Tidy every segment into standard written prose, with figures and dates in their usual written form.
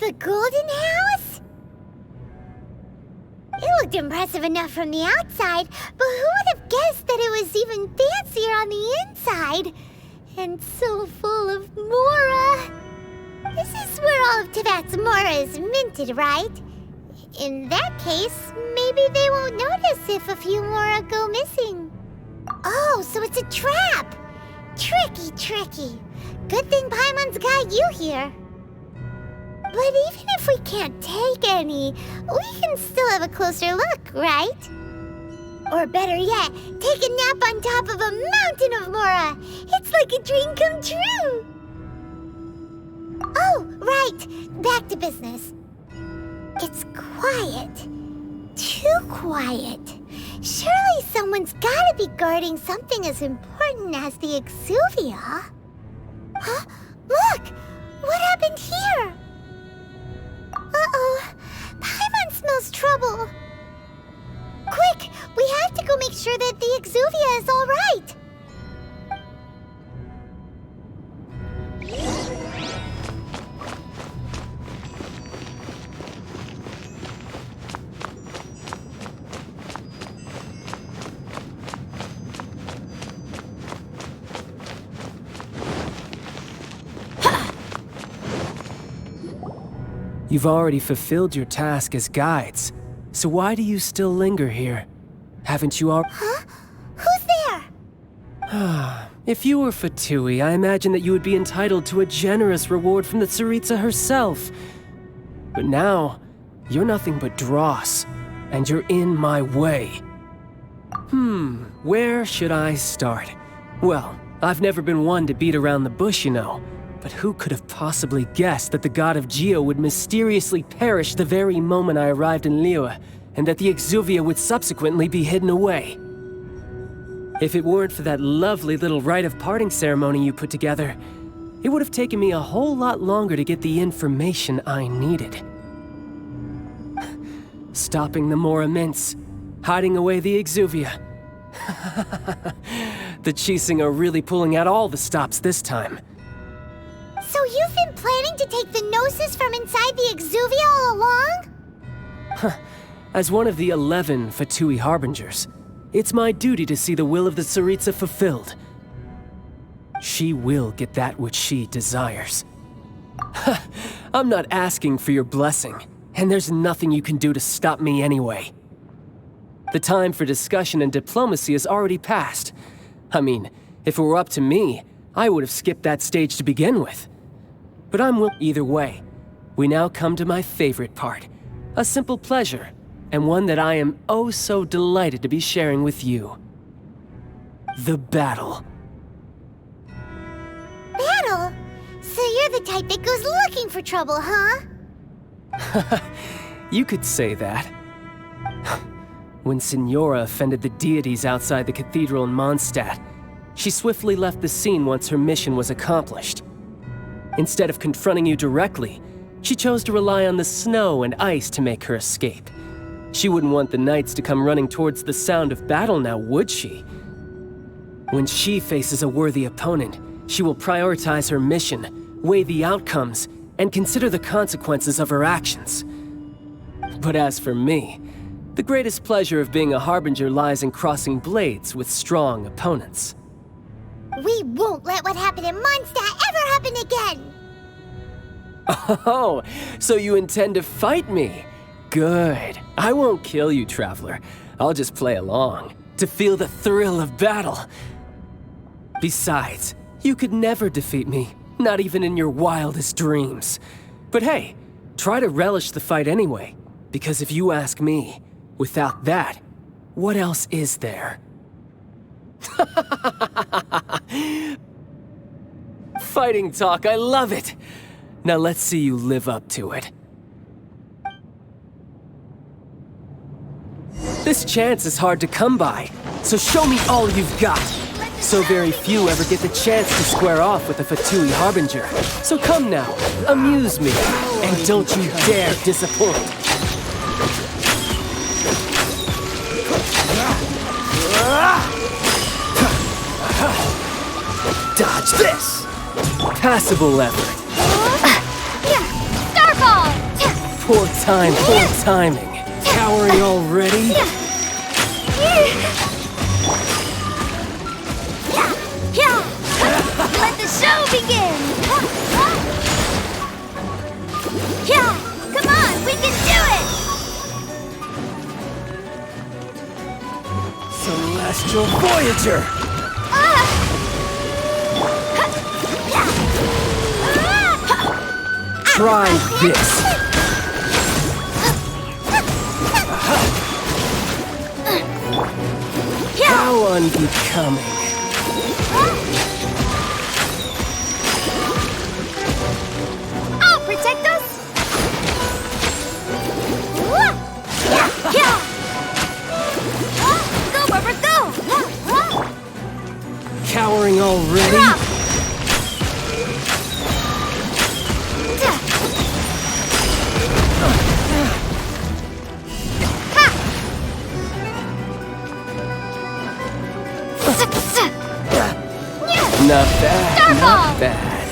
The Golden House? It looked impressive enough from the outside, but who would have guessed that it was even fancier on the inside? And so full of Mora. This is where all of Teyvat's Mora is minted, right? In that case, maybe they won't notice if a few Mora go missing. Oh, so it's a trap! Tricky, tricky. Good thing Paimon's got you here. But even if we can't take any, we can still have a closer look, right? Or better yet, take a nap on top of a mountain of Mora. It's like a dream come true. Oh, right. Back to business. It's quiet. Too quiet. Surely someone's gotta be guarding something as important as the Exuvia. Huh? Look! What happened here? Uh-oh. Paimon smells trouble. Quick! We have to go make sure that the Exuvia is all right. You've already fulfilled your task as guides, so why do you still linger here? Haven't you already— Huh? Who's there? If you were Fatui, I imagine that you would be entitled to a generous reward from the Tsaritsa herself. But now, you're nothing but dross, and you're in my way. Where should I start? Well, I've never been one to beat around the bush, you know. But who could have possibly guessed that the god of Geo would mysteriously perish the very moment I arrived in Liyue, and that the Exuvia would subsequently be hidden away? If it weren't for that lovely little rite of parting ceremony you put together, it would have taken me a whole lot longer to get the information I needed. Stopping the Mora mints, hiding away the Exuvia. The Chising are really pulling out all the stops this time. So you've been planning to take the Gnosis from inside the Exuvia all along? As one of the 11 Fatui Harbingers, it's my duty to see the will of the Tsaritsa fulfilled. She will get that which she desires. I'm not asking for your blessing, and there's nothing you can do to stop me anyway. The time for discussion and diplomacy has already passed. I mean, if it were up to me, I would have skipped that stage to begin with. But either way, we now come to my favorite part. A simple pleasure, and one that I am oh so delighted to be sharing with you. The battle. Battle? So you're the type that goes looking for trouble, huh? You could say that. When Signora offended the deities outside the cathedral in Mondstadt, she swiftly left the scene once her mission was accomplished. Instead of confronting you directly, she chose to rely on the snow and ice to make her escape. She wouldn't want the knights to come running towards the sound of battle now, would she? When she faces a worthy opponent, she will prioritize her mission, weigh the outcomes, and consider the consequences of her actions. But as for me, the greatest pleasure of being a Harbinger lies in crossing blades with strong opponents. We won't let what happened in Mondstadt ever happen again! Oh, so you intend to fight me? Good. I won't kill you, Traveler. I'll just play along, to feel the thrill of battle. Besides, you could never defeat me, not even in your wildest dreams. But hey, try to relish the fight anyway, because if you ask me, without that, what else is there? Fighting talk, I love it! Now let's see you live up to it. This chance is hard to come by, so show me all you've got. So very few ever get the chance to square off with a Fatui Harbinger. So come now, amuse me, and don't you dare disappoint. Dodge this! Passable effort. Yeah, Starball! Poor timing. Cowering already? Let the show begin! Come on, we can do it! Celestial Voyager! Try this! How unbecoming. I'll protect us! Go, Barbara, go! Cowering already? Not bad, not bad.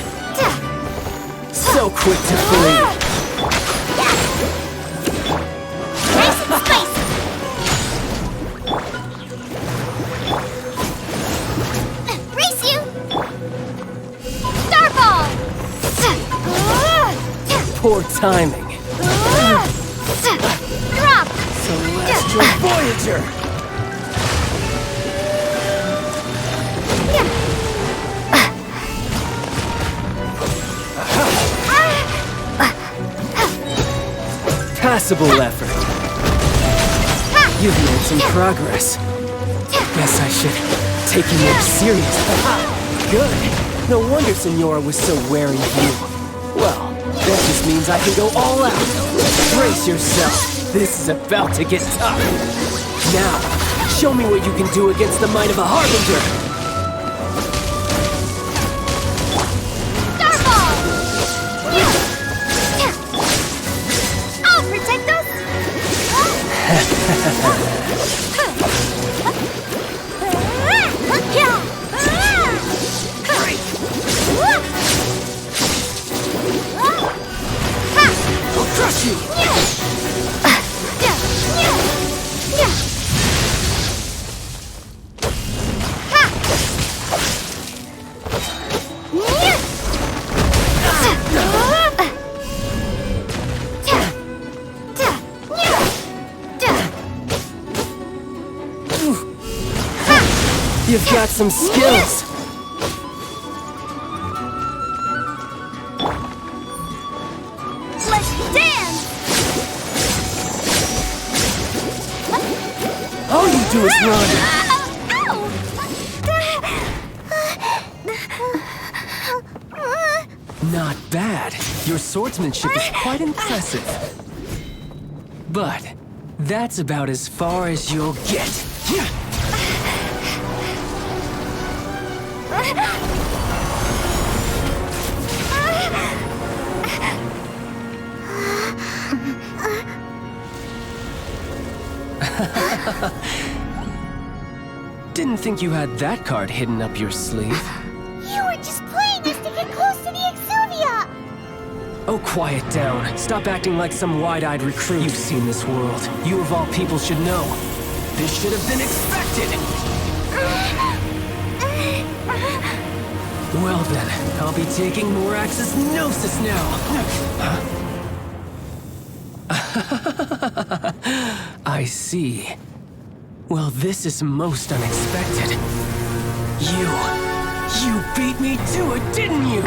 So quick to flee. Nice and spicy! Race you! Starball! Poor timing. Drop! Celestial Voyager! Passable effort. You've made some progress. Guess I should take you more seriously. Good. No wonder Senora was so wary of you. Well, that just means I can go all out. Brace yourself. This is about to get tough. Now, show me what you can do against the might of a Harbinger. I'll crush you! You've got some skills. Let's dance! All you do is run. Not bad. Your swordsmanship is quite impressive. But that's about as far as you'll get. Didn't think you had that card hidden up your sleeve. You were just playing us to get close to the Exuvia! Oh, quiet down. Stop acting like some wide-eyed recruit. You've seen this world. You of all people should know. This should have been expected! Well then, I'll be taking Morax's Gnosis now. I see. Well, this is most unexpected. You beat me to it, didn't you?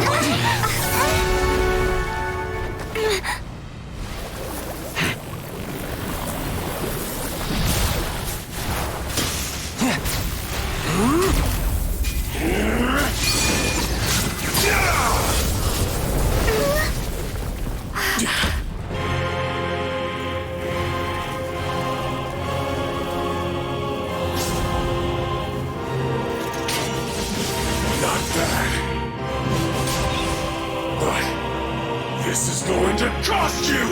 This is going to cost you!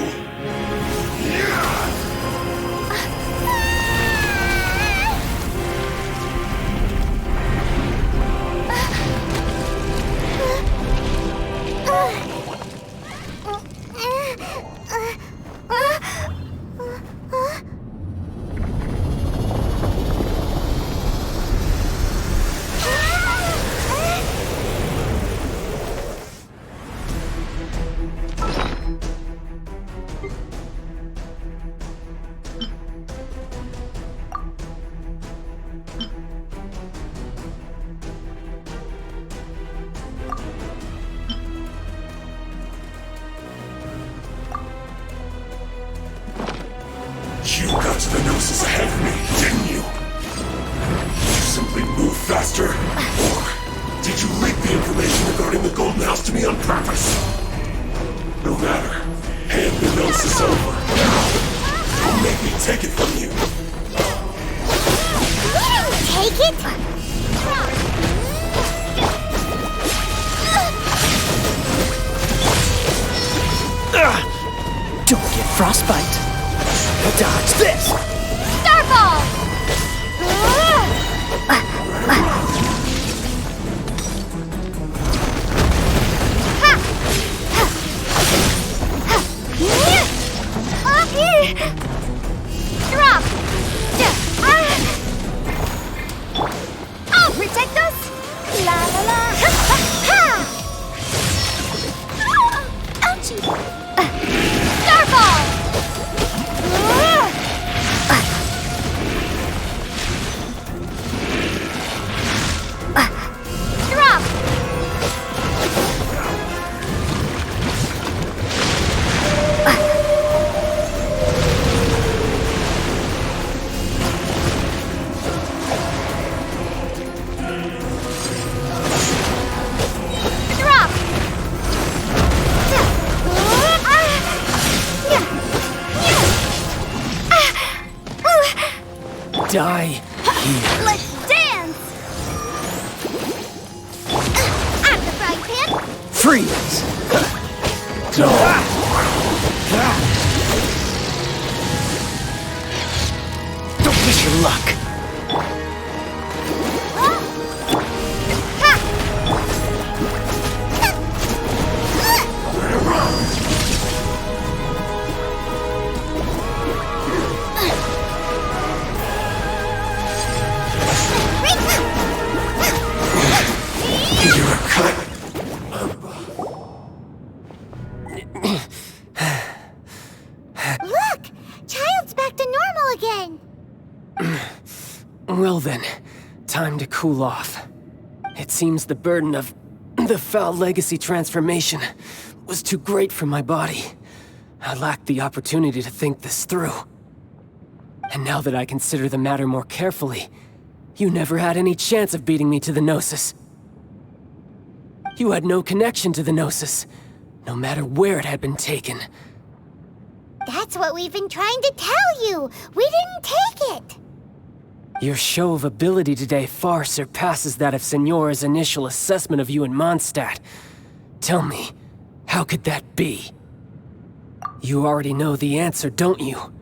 ahead of me, didn't you? Did you simply move faster? Or did you leak the information regarding the Golden House to me on purpose? No matter. Hand the Gnosis over. Now! Don't make me take it from you. Take it? Don't get frostbite. Dodge this! Starball! Drop! I'll protect us! La la la! Ouchie! Starball! Drop! Drop! Die here. Let's dance! Out of the frying pan! Freeze! Don't miss your luck. You're cut. Look! Child's back to normal again! Well then, time to cool off. It seems the burden of the foul legacy transformation was too great for my body. I lacked the opportunity to think this through. And now that I consider the matter more carefully, you never had any chance of beating me to the Gnosis. You had no connection to the Gnosis, no matter where it had been taken. That's what we've been trying to tell you! We didn't take it! Your show of ability today far surpasses that of Signora's initial assessment of you in Mondstadt. Tell me, how could that be? You already know the answer, don't you?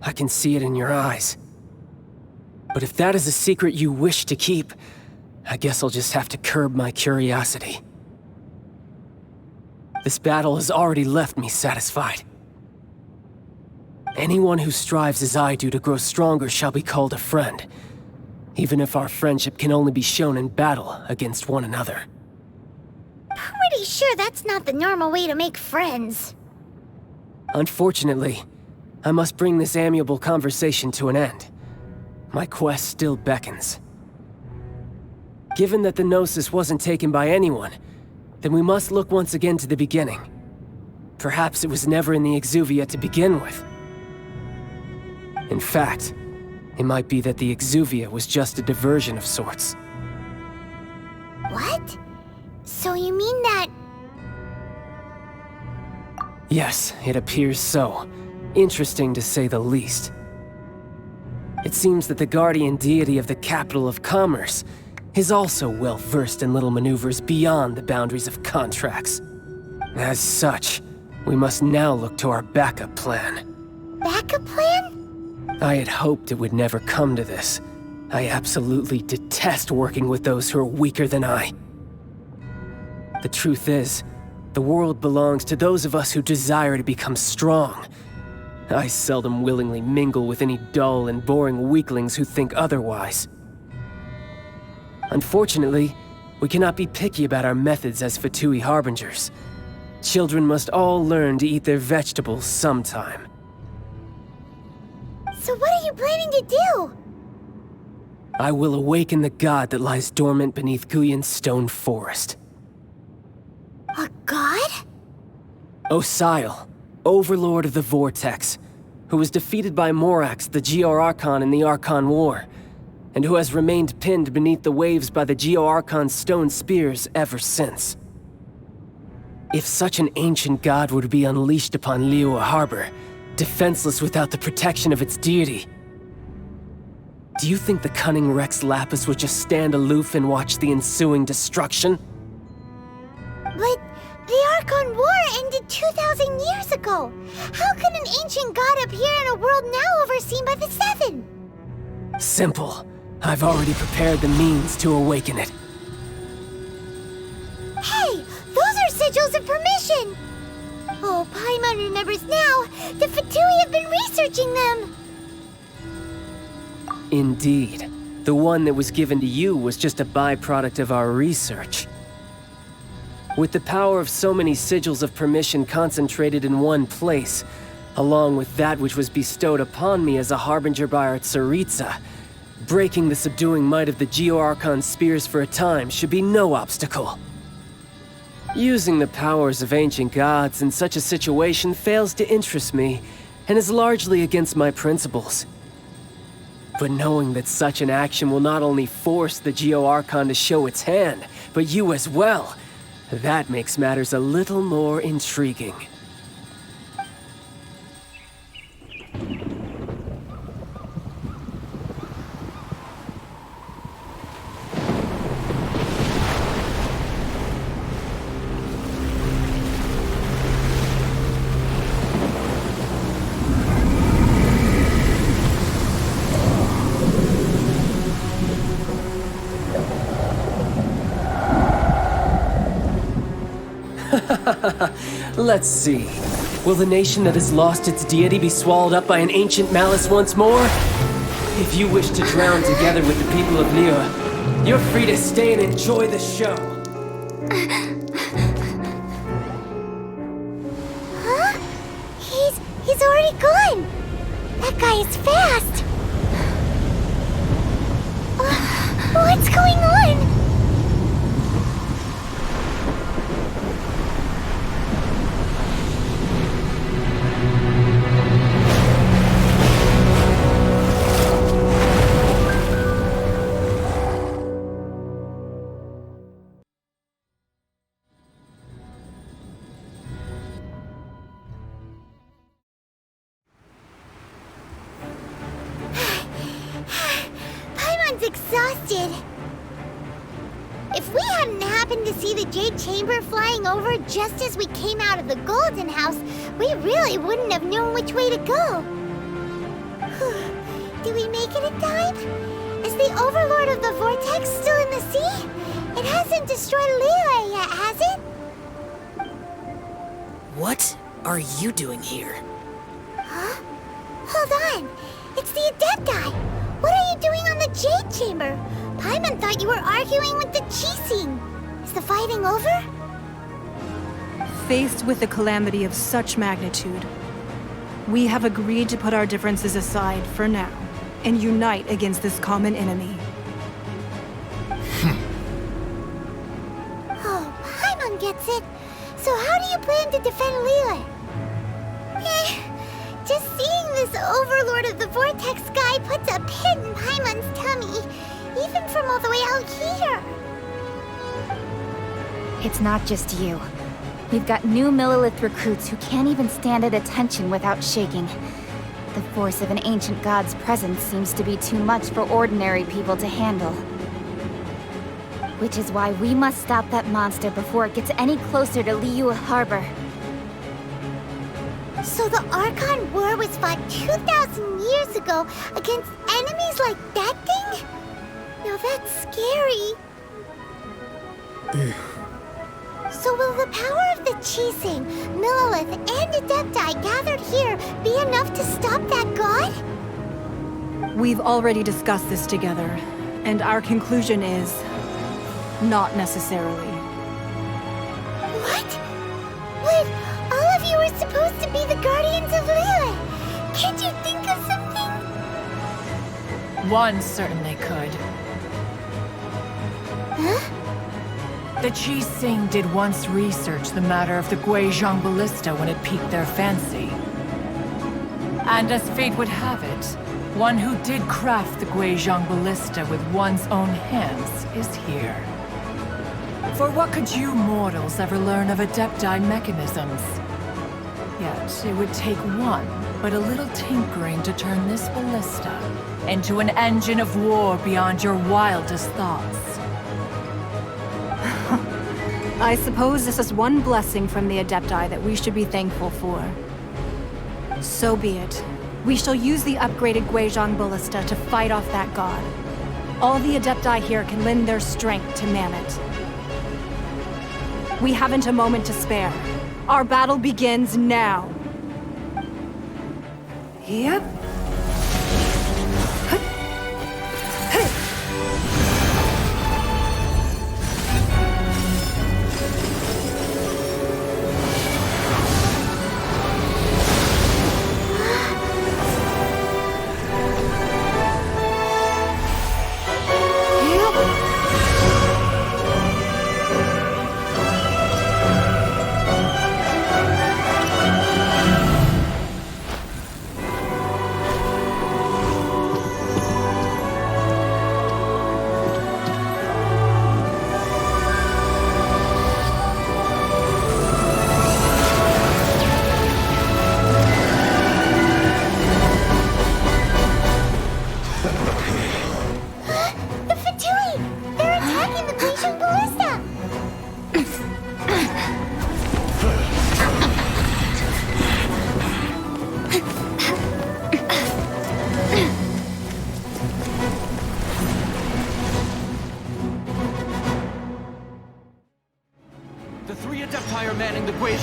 I can see it in your eyes. But if that is a secret you wish to keep, I guess I'll just have to curb my curiosity. This battle has already left me satisfied. Anyone who strives as I do to grow stronger shall be called a friend, even if our friendship can only be shown in battle against one another. Pretty sure that's not the normal way to make friends. Unfortunately, I must bring this amiable conversation to an end. My quest still beckons. Given that the Gnosis wasn't taken by anyone, then we must look once again to the beginning. Perhaps it was never in the Exuvia to begin with. In fact, it might be that the Exuvia was just a diversion of sorts. What? So you mean that... Yes, it appears so. Interesting to say the least. It seems that the guardian deity of the capital of commerce is also well versed in little maneuvers beyond the boundaries of contracts. As such, we must now look to our backup plan. backup plan? I had hoped it would never come to this. I absolutely detest working with those who are weaker than I. The truth is, the world belongs to those of us who desire to become strong. I seldom willingly mingle with any dull and boring weaklings who think otherwise. Unfortunately, we cannot be picky about our methods as Fatui Harbingers. Children must all learn to eat their vegetables sometime. So what are you planning to do? I will awaken the god that lies dormant beneath Guyon's stone forest. A god? Osile, overlord of the Vortex. who was defeated by Morax, the Geo-Archon in the Archon War, and who has remained pinned beneath the waves by the Geo-Archon's stone spears ever since. If such an ancient god were to be unleashed upon Liyue Harbor, defenseless without the protection of its deity, do you think the cunning Rex Lapis would just stand aloof and watch the ensuing destruction? But the Archon War ended 2,000 years ago. How can an ancient god appear in a world now overseen by the Seven? Simple. I've already prepared the means to awaken it. Hey, those are sigils of permission! Oh, Paimon remembers now. The Fatui have been researching them! Indeed. The one that was given to you was just a byproduct of our research. With the power of so many sigils of permission concentrated in one place, along with that which was bestowed upon me as a harbinger by our Tsaritsa, breaking the subduing might of the Geo-Archon spears for a time should be no obstacle. Using the powers of ancient gods in such a situation fails to interest me, and is largely against my principles. But knowing that such an action will not only force the Geo-Archon to show its hand, but you as well, that makes matters a little more intriguing. Let's see. Will the nation that has lost its deity be swallowed up by an ancient malice once more? If you wish to drown together with the people of Liyue, you're free to stay and enjoy the show. Huh? He's already gone! That guy is fast! What's going on? Exhausted. If we hadn't happened to see the Jade Chamber flying over just as we came out of the Golden House, we really wouldn't have known which way to go. Do we make it in time? Is the Overlord of the Vortex still in the sea? It hasn't destroyed Liyue yet, has it? What are you doing here? Huh? Hold on. It's the Adepti. What are you doing on the Jade Chamber? Paimon thought you were arguing with the Chising. Is the fighting over? Faced with a calamity of such magnitude, we have agreed to put our differences aside for now and unite against this common enemy. Oh, Paimon gets it. So how do you plan to defend Liyue? Just seeing this Overlord of the Vortex guy puts a pit in Paimon's tummy, even from all the way out here. It's not just you. We've got new Millilith recruits who can't even stand at attention without shaking. The force of an ancient god's presence seems to be too much for ordinary people to handle. Which is why we must stop that monster before it gets any closer to Liyue Harbor. So the Archon War was fought 2,000 years ago against enemies like that thing? Now that's scary. So will the power of the Chising, Millilith, and Adepti gathered here be enough to stop that god? We've already discussed this together, and our conclusion is not necessarily. What? But all of you were supposed to be the guardians of Liyue. Can't you think of something? One certainly could. Huh? The Chising did once research the matter of the Guizhong ballista when it piqued their fancy. And as fate would have it, one who did craft the Guizhong Ballista with one's own hands is here. For what could you mortals ever learn of Adepti mechanisms? Yet, it would take one, but a little tinkering to turn this ballista into an engine of war beyond your wildest thoughts. I suppose this is one blessing from the Adepti that we should be thankful for. So be it. We shall use the upgraded Guizhong Ballista to fight off that god. All the Adepti here can lend their strength to man it. We haven't a moment to spare. Our battle begins now. Yep.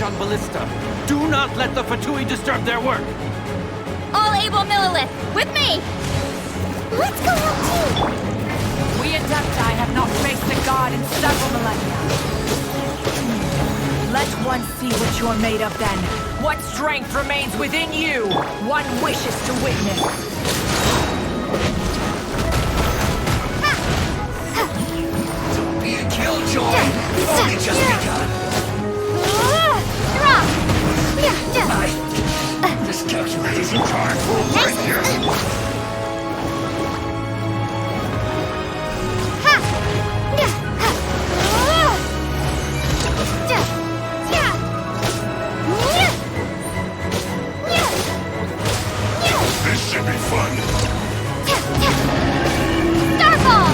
Genshin Ballista. Do not let the Fatui disturb their work! All able Millilith, with me! Let's go help too! We Adepti have not faced the god in several millennia. Let one see what you're made of then. What strength remains within you, one wishes to witness. Don't be a killjoy! We've only just begun! This calculator's in charge right here! This should be fun! Starfall!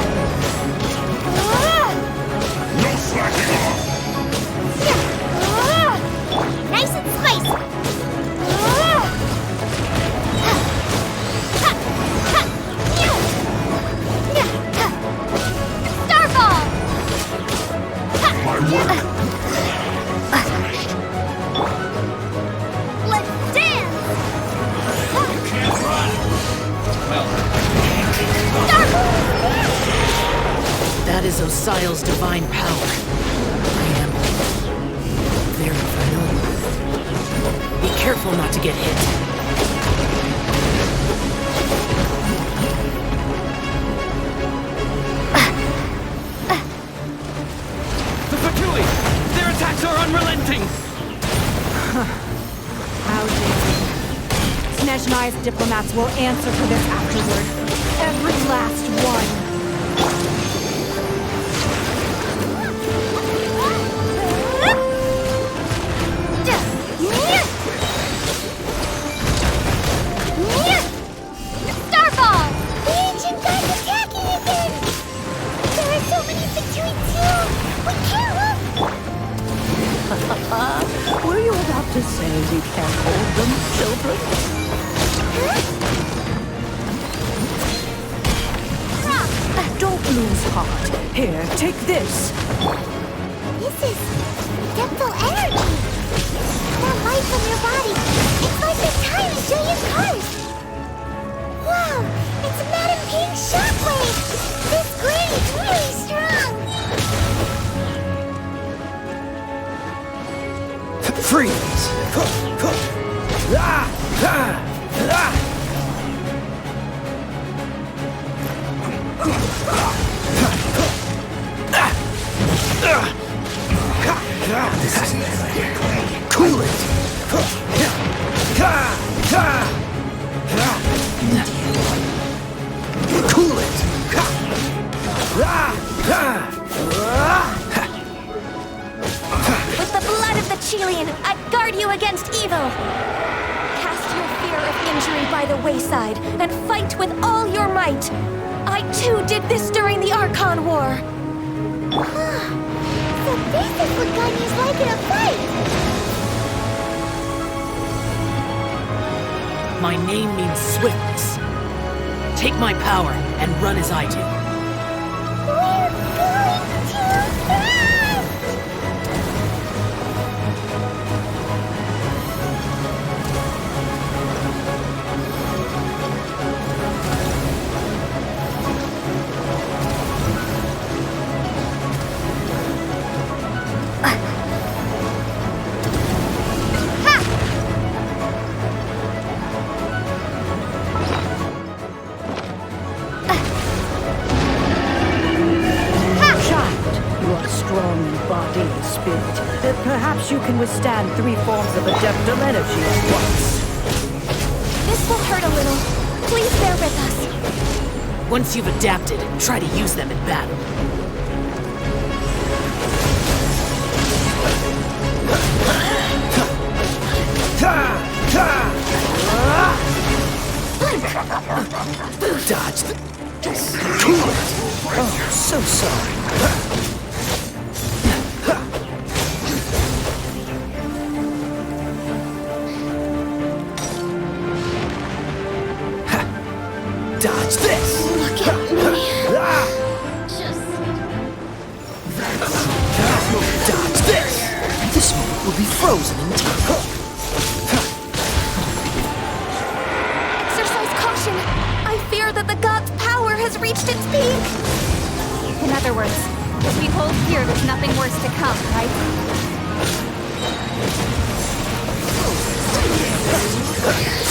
No slacking off! Nice and spicy! Starfall! My work! Finished. Let's dance! You can't run! That is Osial's divine power. I am very familiar. Be careful not to get hit. The Fatui! Their attacks are unrelenting! How dare you. Snezhnai's diplomats will answer for this afterward. Every last one. Starfall! The ancient god's attacking again! There are so many between two! We can't look! Were you about to say we can't hold them, children? Don't lose heart. Here, take this. This is depthful energy! That light from your body, it's like the time in Julia's cars! Wow! It's a Madame Pink shockwave! This grid is really strong! Freeze! This isn't good. Cool it! I'd guard you against evil. Cast your fear of injury by the wayside and fight with all your might. I too did this during the Archon War. So this is what Ganya's like in a fight! My name means swiftness. Take my power and run as I do. We're going too fast! Perhaps you can withstand 3 forms of adeptal energy at once. This will hurt a little. Please bear with us. Once you've adapted, try to use them in battle. Dodge this. Oh, so sorry. Dodge this! Look at me. Just... Dodge this! This moment will be frozen in time. Exercise caution. I fear that the god's power has reached its peak. In other words, if we hold here, there's nothing worse to come, right?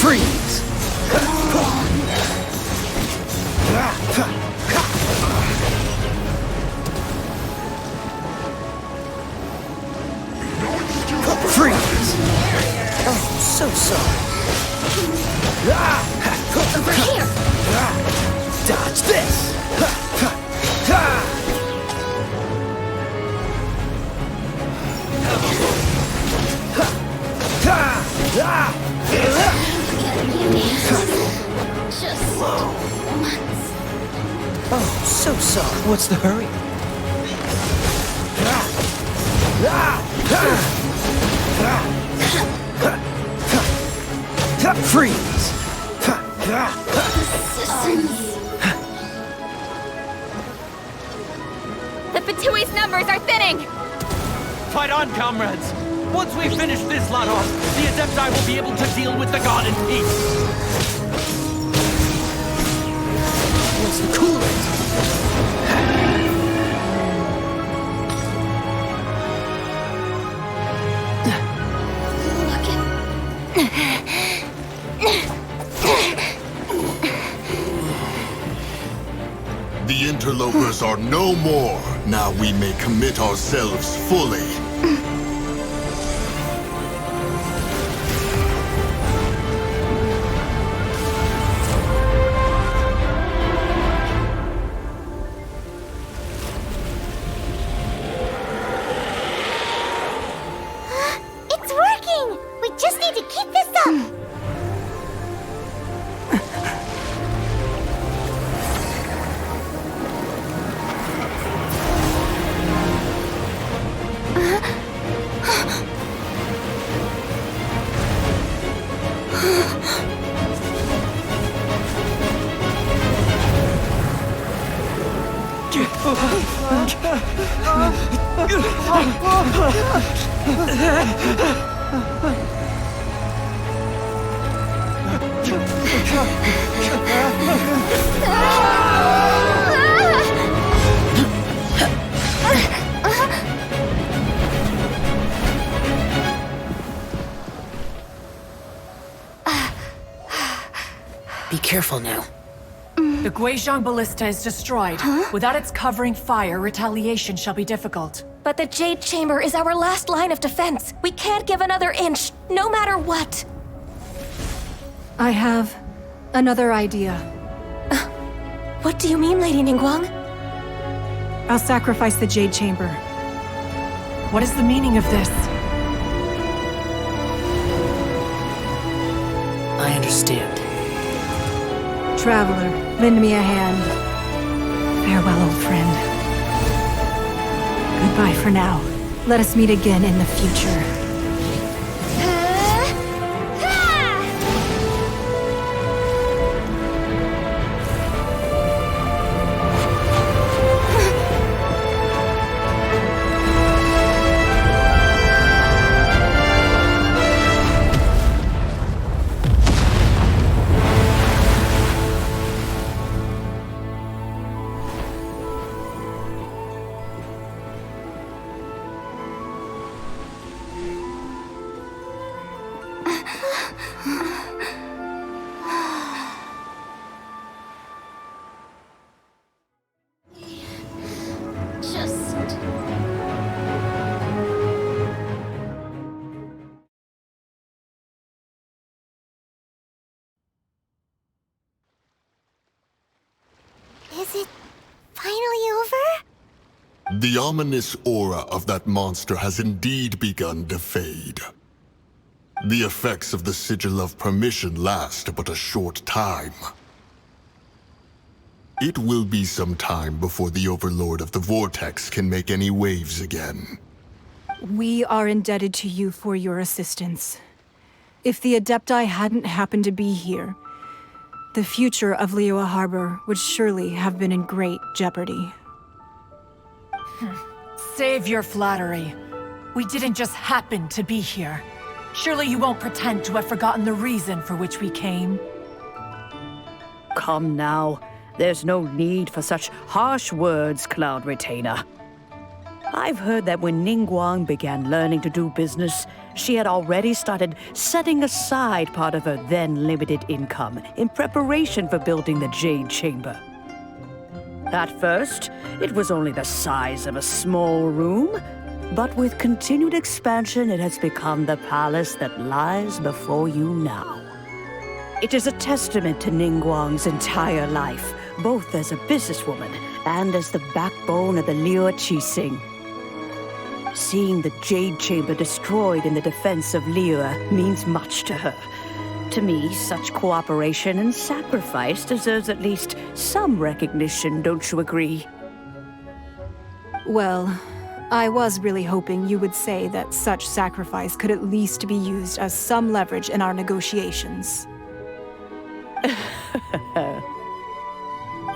Freeze! Freeze! Oh, so sorry. Over here. Dodge this! Just once. Oh, so sorry. What's the hurry? Freeze! The Fatui's numbers are thinning! Fight on, comrades! Once we finish this lot off, the Adepti will be able to deal with the god in peace! What's the coolant? The interlopers are no more. Now we may commit ourselves fully. It's working! We just need to keep this up! Be careful now. The Guizhong Ballista is destroyed. Without its covering fire, retaliation shall be difficult. But the Jade Chamber is our last line of defense. We can't give another inch, no matter what. I have another idea. What do you mean, Lady Ningguang? I'll sacrifice the Jade Chamber. What is the meaning of this? understand. Traveler, lend me a hand. Farewell, old friend. Goodbye for now. Let us meet again in the future. Is it finally over? The ominous aura of that monster has indeed begun to fade. The effects of the Sigil of Permission last but a short time. It will be some time before the Overlord of the Vortex can make any waves again. We are indebted to you for your assistance. If the Adepti hadn't happened to be here, the future of Liyue Harbor would surely have been in great jeopardy. Save your flattery. We didn't just happen to be here. Surely you won't pretend to have forgotten the reason for which we came. Come now. There's no need for such harsh words, Cloud Retainer. I've heard that when Ningguang began learning to do business, she had already started setting aside part of her then limited income in preparation for building the Jade Chamber. At first, it was only the size of a small room, but with continued expansion, it has become the palace that lies before you now. It is a testament to Ningguang's entire life, both as a businesswoman and as the backbone of the Liyue Qixing. Seeing the Jade Chamber destroyed in the defense of Liyue means much to her. To me, such cooperation and sacrifice deserves at least some recognition, don't you agree? Well, I was really hoping you would say that such sacrifice could at least be used as some leverage in our negotiations.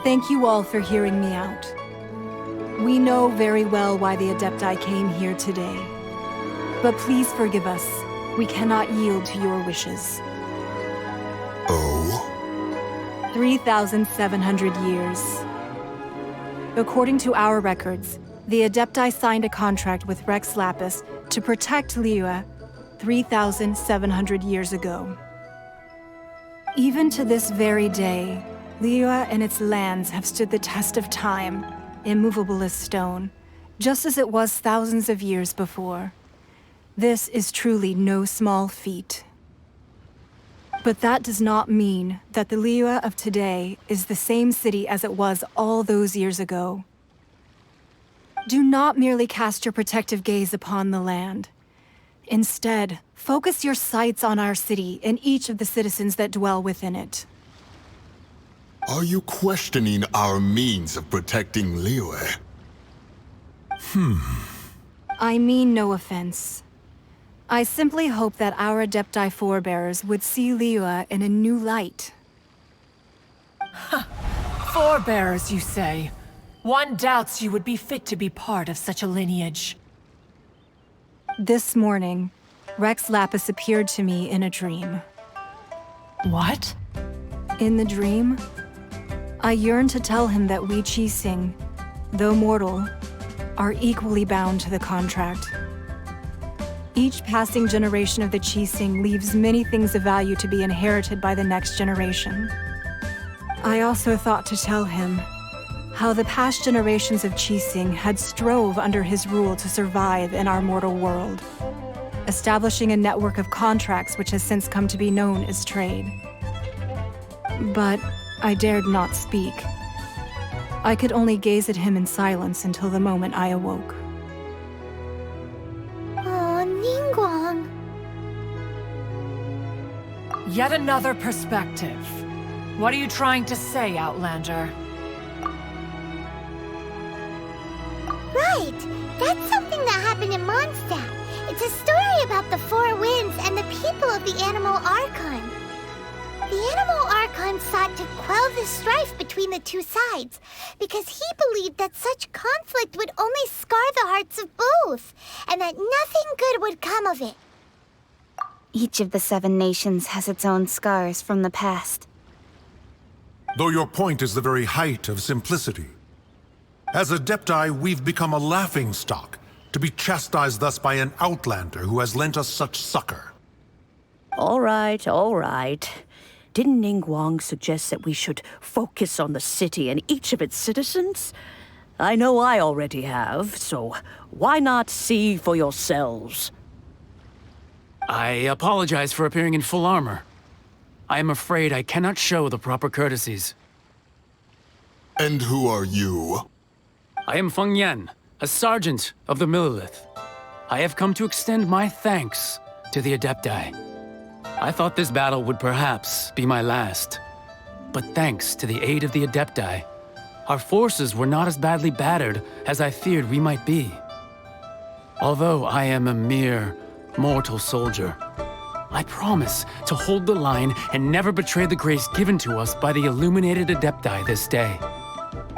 Thank you all for hearing me out. We know very well why the Adepti came here today. But please forgive us. We cannot yield to your wishes. Oh? 3,700 years. According to our records, the Adepti signed a contract with Rex Lapis to protect Liyue 3,700 years ago. Even to this very day, Liyue and its lands have stood the test of time, immovable as stone, just as it was thousands of years before. This is truly no small feat. But that does not mean that the Liyue of today is the same city as it was all those years ago. Do not merely cast your protective gaze upon the land. Instead, focus your sights on our city and each of the citizens that dwell within it. Are you questioning our means of protecting Liyue? I mean no offense. I simply hope that our Adepti forebears would see Liyue in a new light. Forebearers, you say? One doubts you would be fit to be part of such a lineage. This morning, Rex Lapis appeared to me in a dream. What? In the dream, I yearned to tell him that we Qixing, though mortal, are equally bound to the contract. Each passing generation of the Qixing leaves many things of value to be inherited by the next generation. I also thought to tell him how the past generations of Qixing had strove under his rule to survive in our mortal world, establishing a network of contracts which has since come to be known as trade. But I dared not speak. I could only gaze at him in silence until the moment I awoke. Oh, Ningguang. Yet another perspective. What are you trying to say, Outlander? Right! That's something that happened in Mondstadt. It's a story about the Four Winds and the people of the Animal Archon. The Animal Archon sought to quell the strife between the two sides, because he believed that such conflict would only scar the hearts of both, and that nothing good would come of it. Each of the 7 nations has its own scars from the past. Though your point is the very height of simplicity. As Adepti, we've become a laughingstock, to be chastised thus by an outlander who has lent us such succor. All right, all right. Didn't Ningguang suggest that we should focus on the city and each of its citizens? I know I already have, so why not see for yourselves? I apologize for appearing in full armor. I am afraid I cannot show the proper courtesies. And who are you? I am Feng Yan, a sergeant of the Millelith. I have come to extend my thanks to the Adepti. I thought this battle would perhaps be my last. But thanks to the aid of the Adepti, our forces were not as badly battered as I feared we might be. Although I am a mere mortal soldier, I promise to hold the line and never betray the grace given to us by the illuminated Adepti this day.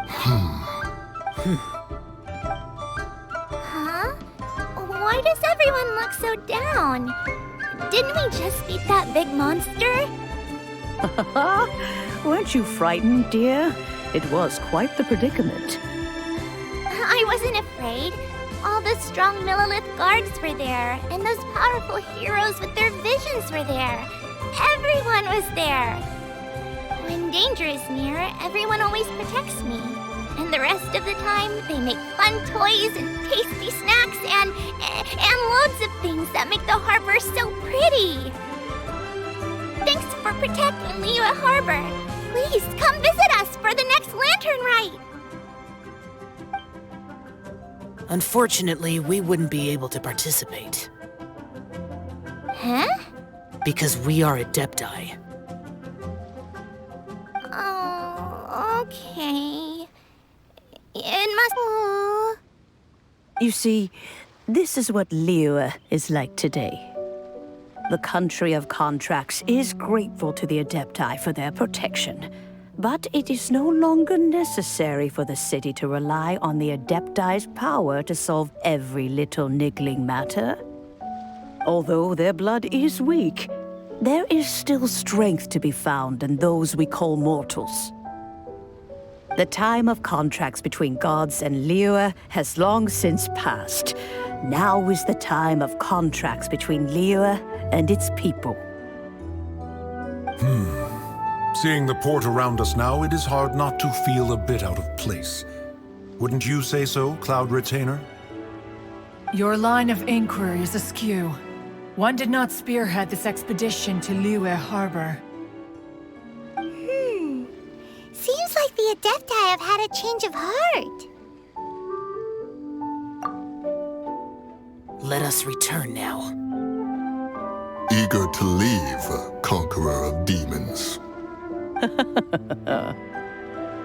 Huh? Why does everyone look so down? Didn't we just beat that big monster? Weren't you frightened, dear? It was quite the predicament. I wasn't afraid. All the strong Millelith guards were there, and those powerful heroes with their visions were there. Everyone was there. When danger is near, everyone always protects me. And the rest of the time, they make fun toys and tasty snacks and loads of things that make the harbor so pretty. Thanks for protecting Liyue Harbor. Please come visit us for the next lantern rite. Unfortunately, we wouldn't be able to participate. Huh? Because we are Adepti. Oh, okay. It must... You see, this is what Liyue is like today. The country of contracts is grateful to the Adepti for their protection, but it is no longer necessary for the city to rely on the Adepti's power to solve every little niggling matter. Although their blood is weak, there is still strength to be found in those we call mortals. The time of contracts between gods and Liyue has long since passed. Now is the time of contracts between Liyue and its people. Seeing the port around us now, it is hard not to feel a bit out of place. Wouldn't you say so, Cloud Retainer? Your line of inquiry is askew. One did not spearhead this expedition to Liyue Harbor. Seems like the Adepti have had a change of heart. Let us return now. Eager to leave, conqueror of demons.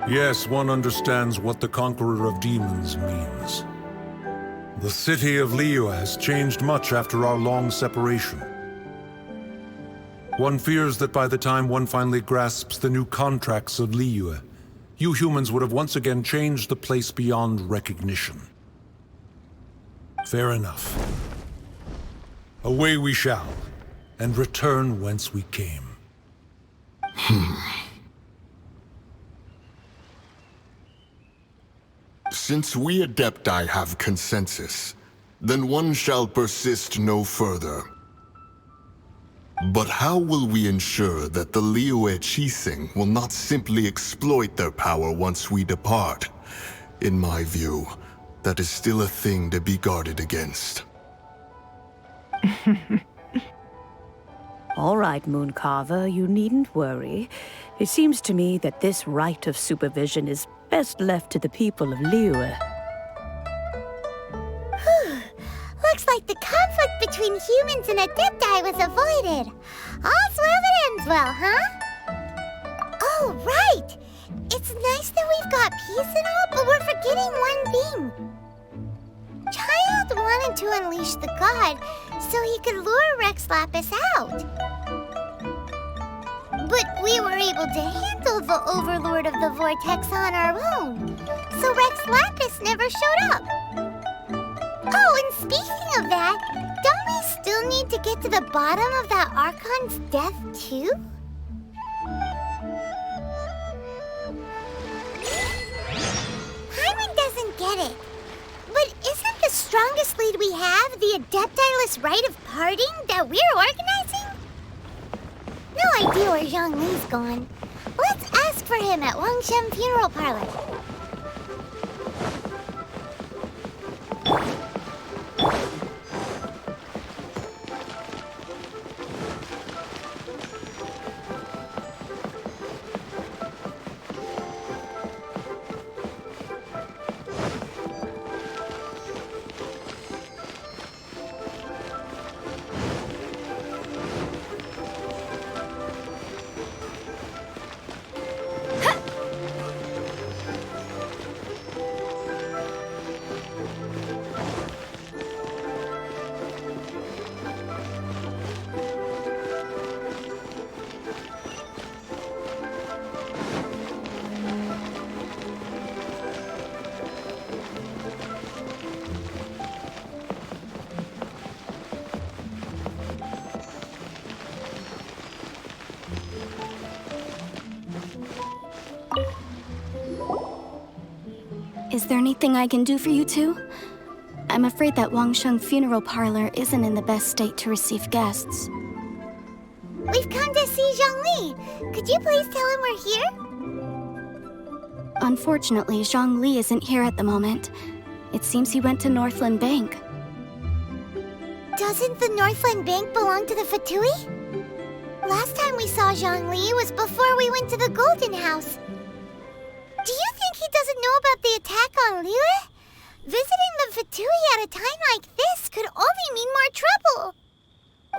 Yes, one understands what the Conqueror of Demons means. The city of Liyue has changed much after our long separation. One fears that by the time one finally grasps the new contracts of Liyue, you humans would have once again changed the place beyond recognition. Fair enough. Away we shall, and return whence we came. Since we Adepti have consensus, then one shall persist no further. But how will we ensure that the Liyue Qixing will not simply exploit their power once we depart? In my view, that is still a thing to be guarded against. All right, Mooncarver, you needn't worry. It seems to me that this right of supervision is best left to the people of Liyue. Looks like the conflict between humans and Adepti was avoided. All's well that ends well, huh? Oh, right! It's nice that we've got peace and all, but we're forgetting one thing. Child wanted to unleash the god so he could lure Rex Lapis out. But we were able to handle the Overlord of the Vortex on our own, so Rex Lapis never showed up. Oh, and speaking of that, don't we still need to get to the bottom of that Archon's death, too? Hyman doesn't get it. But isn't the strongest lead we have the Adepti-less rite of parting that we're organizing? No idea where Zhongli's gone. Let's ask for him at Wangshen Funeral Parlor. Is there anything I can do for you two? I'm afraid that Wangshen Funeral Parlor isn't in the best state to receive guests. We've come to see Zhongli. Could you please tell him we're here? Unfortunately, Zhongli isn't here at the moment. It seems he went to Northland Bank. Doesn't the Northland Bank belong to the Fatui? Last time we saw Zhongli was before we went to the Golden House. Do you think he doesn't know about the attack on Liyue? Visiting the Fatui at a time like this could only mean more trouble.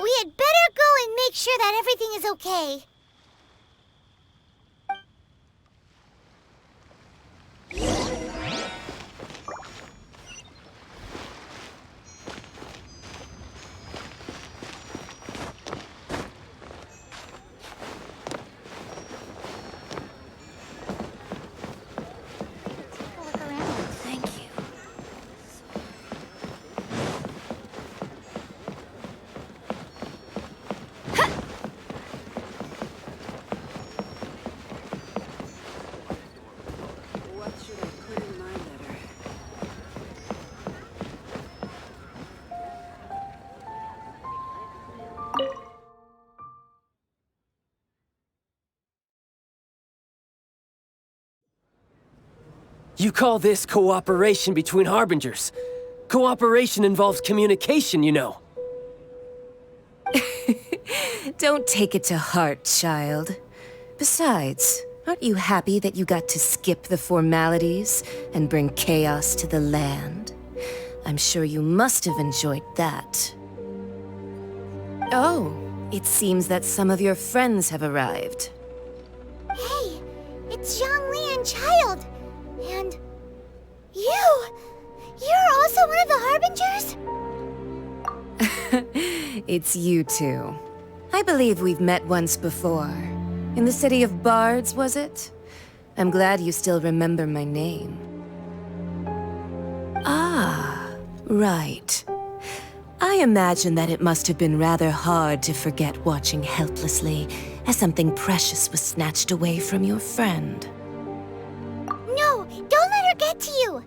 We had better go and make sure that everything is okay. You call this cooperation between Harbingers? Cooperation involves communication, you know. Don't take it to heart, child. Besides, aren't you happy that you got to skip the formalities and bring chaos to the land? I'm sure you must have enjoyed that. Oh, it seems that some of your friends have arrived. Hey, it's Zhongli and Child. And you're also one of the Harbingers? It's you two. I believe we've met once before. In the city of Bards, was it? I'm glad you still remember my name. Ah, right. I imagine that it must have been rather hard to forget watching helplessly as something precious was snatched away from your friend. No, don't let her get to you!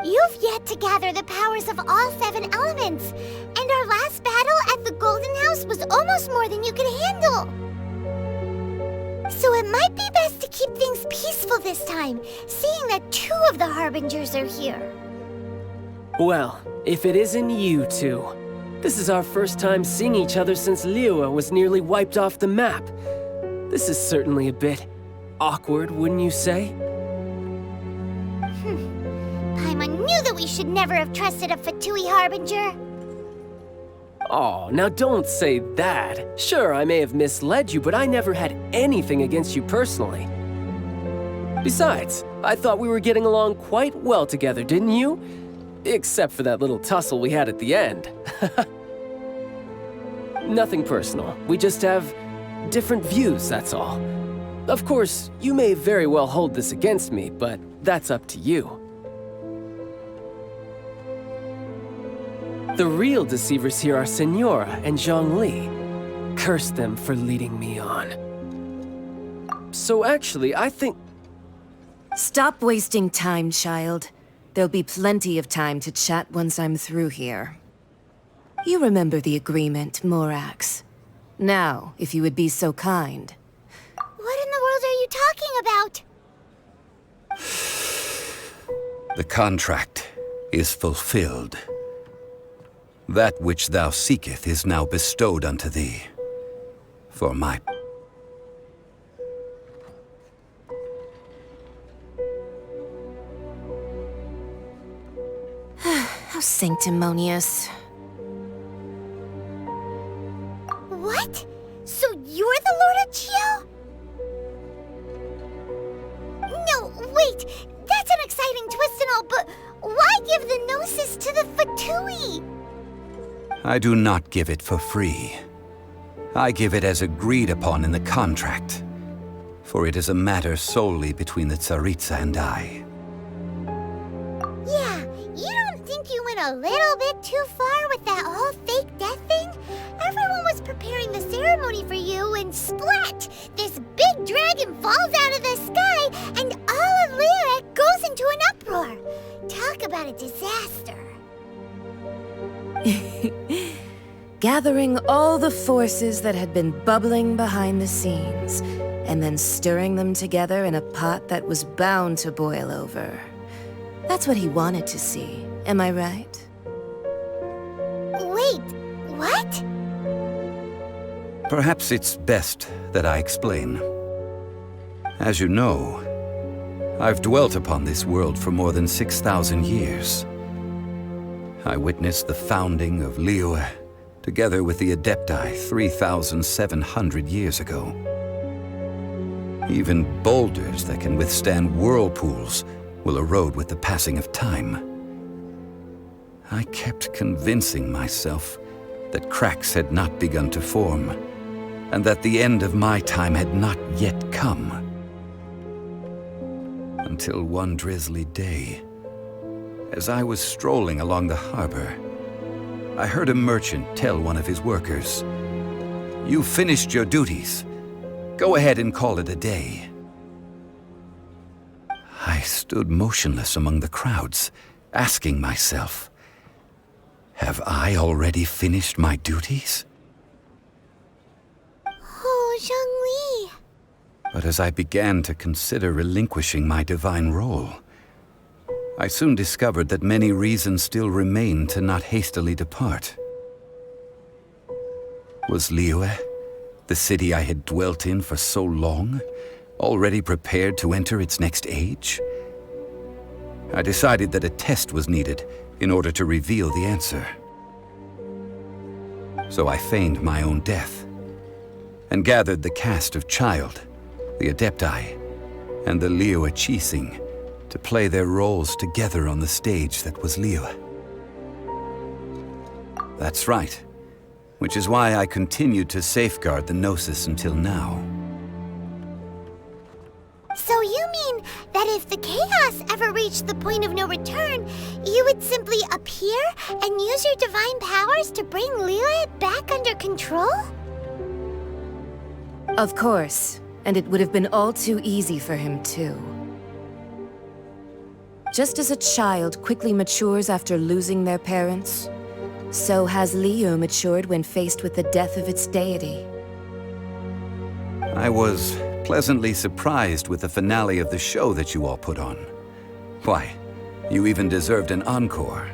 You've yet to gather the powers of all 7 elements, and our last battle at the Golden House was almost more than you could handle. So it might be best to keep things peaceful this time, seeing that 2 of the Harbingers are here. Well, if it isn't you two. This is our first time seeing each other since Liyue was nearly wiped off the map. This is certainly a bit awkward, wouldn't you say? Paimon knew that we should never have trusted a Fatui Harbinger. Oh, now don't say that. Sure, I may have misled you, but I never had anything against you personally. Besides, I thought we were getting along quite well together, didn't you? Except for that little tussle we had at the end. Nothing personal. We just have different views, that's all. Of course, you may very well hold this against me, but that's up to you. The real deceivers here are Signora and Zhongli. Curse them for leading me on. So actually, I think... Stop wasting time, child. There'll be plenty of time to chat once I'm through here. You remember the agreement, Morax. Now, if you would be so kind. What in the world are you talking about? The contract is fulfilled. That which thou seeketh is now bestowed unto thee. For my... How sanctimonious. What? So you're the Lord of Chio? No, wait! That's an exciting twist and all, but why give the Gnosis to the Fatui? I do not give it for free. I give it as agreed upon in the contract. For it is a matter solely between the Tsaritsa and I. Yeah, you don't think you went a little bit too far with that whole fake death thing? Everyone was preparing the ceremony for you, and splat! This big dragon falls out of the sky, and all of Lyric goes into an uproar. Talk about a disaster. Gathering all the forces that had been bubbling behind the scenes, and then stirring them together in a pot that was bound to boil over. That's what he wanted to see, am I right? Wait, what? Perhaps it's best that I explain. As you know, I've dwelt upon this world for more than 6,000 years. I witnessed the founding of Liyue, together with the Adepti 3,700 years ago. Even boulders that can withstand whirlpools will erode with the passing of time. I kept convincing myself that cracks had not begun to form, and that the end of my time had not yet come. Until one drizzly day, as I was strolling along the harbor, I heard a merchant tell one of his workers, "You've finished your duties. Go ahead and call it a day." I stood motionless among the crowds, asking myself, have I already finished my duties? Oh, Zhongli. But as I began to consider relinquishing my divine role, I soon discovered that many reasons still remained to not hastily depart. Was Liyue, the city I had dwelt in for so long, already prepared to enter its next age? I decided that a test was needed in order to reveal the answer. So I feigned my own death, and gathered the cast of Child, the Adepti, and the Liyue Qixing to play their roles together on the stage that was Liyue. That's right, which is why I continued to safeguard the Gnosis until now. So you mean that if the chaos ever reached the point of no return, you would simply appear and use your divine powers to bring Liyue back under control? Of course, and it would have been all too easy for him too. Just as a child quickly matures after losing their parents, so has Liyue matured when faced with the death of its deity. I was pleasantly surprised with the finale of the show that you all put on. Why, you even deserved an encore.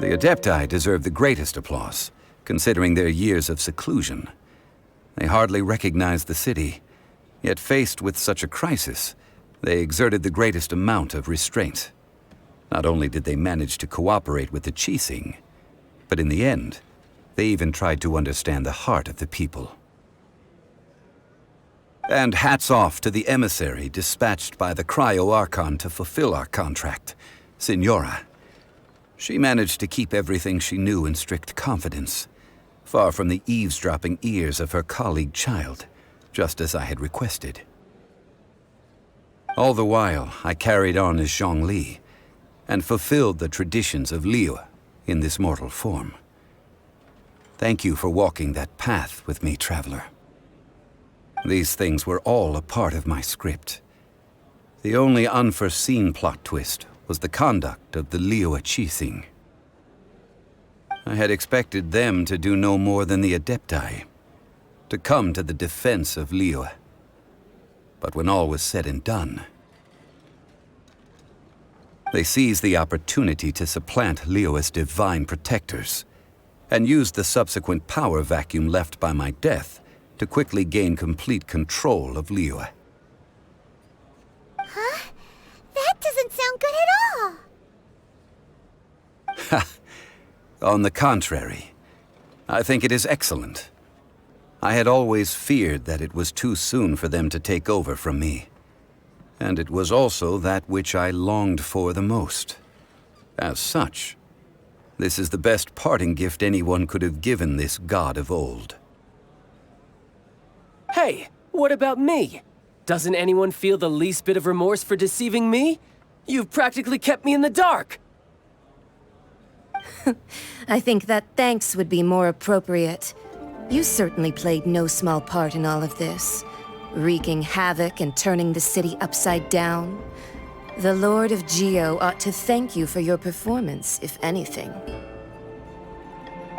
The Adepti deserve the greatest applause, considering their years of seclusion. They hardly recognized the city, yet faced with such a crisis, they exerted the greatest amount of restraint. Not only did they manage to cooperate with the Qixing, But in the end, they even tried to understand the heart of the people. And hats off to the emissary dispatched by the Cryo-Archon to fulfill our contract, Signora. She managed to keep everything she knew in strict confidence, far from the eavesdropping ears of her colleague child, just as I had requested. All the while, I carried on as Zhongli, and fulfilled the traditions of Liyue in this mortal form. Thank you for walking that path with me, Traveler. These things were all a part of my script. The only unforeseen plot twist was the conduct of the Liyue Qixing. I had expected them to do no more than the Adepti, to come to the defense of Liyue. But when all was said and done, they seized the opportunity to supplant Liyue as divine protectors, and used the subsequent power vacuum left by my death to quickly gain complete control of Liyue. Huh? That doesn't sound good at all! Ha! On the contrary, I think it is excellent. I had always feared that it was too soon for them to take over from me. And it was also that which I longed for the most. As such, this is the best parting gift anyone could have given this god of old. Hey, what about me? Doesn't anyone feel the least bit of remorse for deceiving me? You've practically kept me in the dark! I think that thanks would be more appropriate. You certainly played no small part in all of this, wreaking havoc and turning the city upside down. The Lord of Geo ought to thank you for your performance, if anything.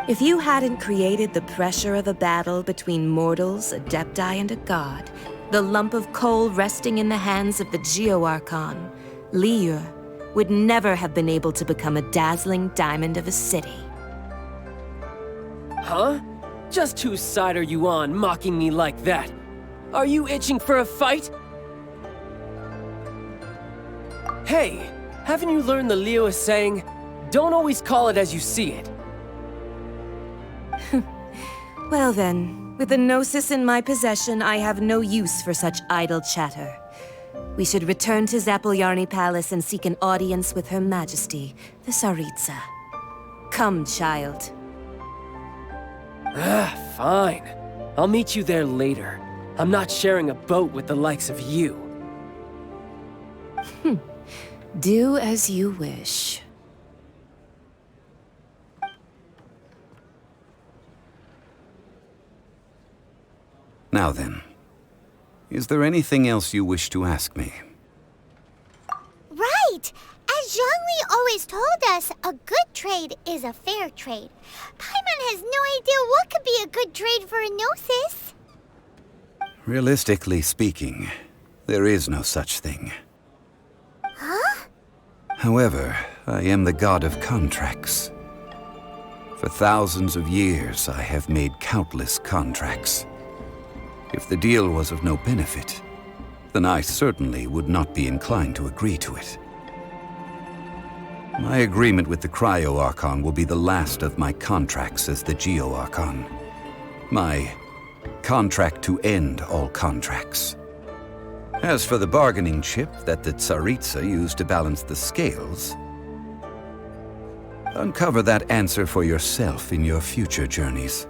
If you hadn't created the pressure of a battle between mortals, Adepti, and a god, the lump of coal resting in the hands of the Geo-Archon, Liyue, would never have been able to become a dazzling diamond of a city. Huh? Just whose side are you on, mocking me like that? Are you itching for a fight? Hey, haven't you learned the Liyue saying, don't always call it as you see it? Well then, with the Gnosis in my possession, I have no use for such idle chatter. We should return to Zapoljarny Palace and seek an audience with Her Majesty, the Tsaritsa. Come, child. Fine. I'll meet you there later. I'm not sharing a boat with the likes of you. Do as you wish. Now then, is there anything else you wish to ask me? Right! As Zhongli always told us, a good trade is a fair trade. Paimon has no idea what could be a good trade for a Gnosis. Realistically speaking, there is no such thing. Huh? However, I am the god of contracts. For thousands of years, I have made countless contracts. If the deal was of no benefit, then I certainly would not be inclined to agree to it. My agreement with the Cryo-Archon will be the last of my contracts as the Geo-Archon. My contract to end all contracts. As for the bargaining chip that the Tsaritsa used to balance the scales, uncover that answer for yourself in your future journeys.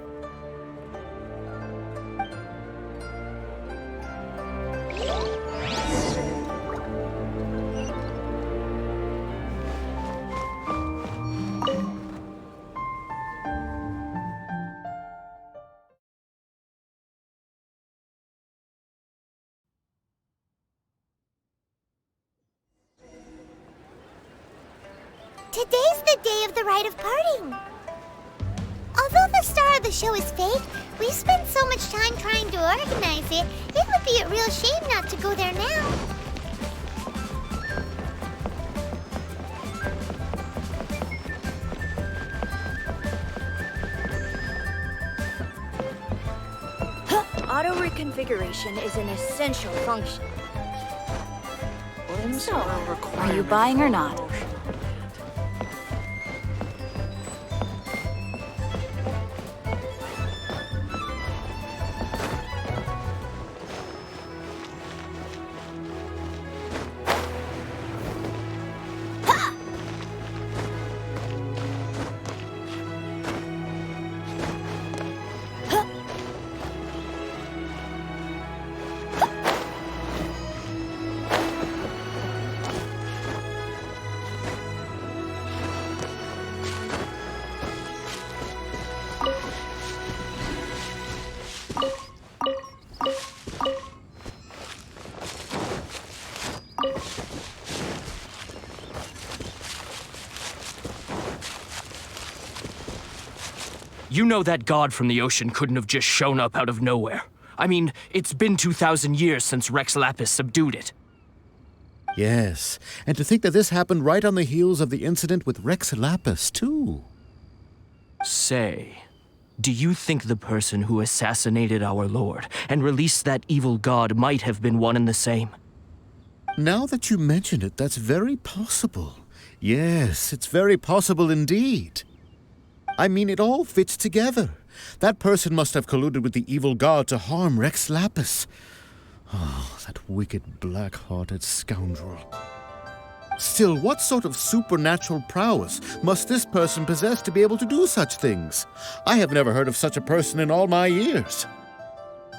Today's the day of the rite of parting. Although the star of the show is fake, we spent so much time trying to organize it, it would be a real shame not to go there now. Auto reconfiguration is an essential function. So, are you buying or not? You know that god from the ocean couldn't have just shown up out of nowhere. I mean, it's been 2,000 years since Rex Lapis subdued it. Yes, and to think that this happened right on the heels of the incident with Rex Lapis, too. Say, do you think the person who assassinated our lord and released that evil god might have been one and the same? Now that you mention it, that's very possible. Yes, it's very possible indeed. I mean, it all fits together. That person must have colluded with the evil god to harm Rex Lapis. Oh, that wicked, black-hearted scoundrel. Still, what sort of supernatural prowess must this person possess to be able to do such things? I have never heard of such a person in all my years.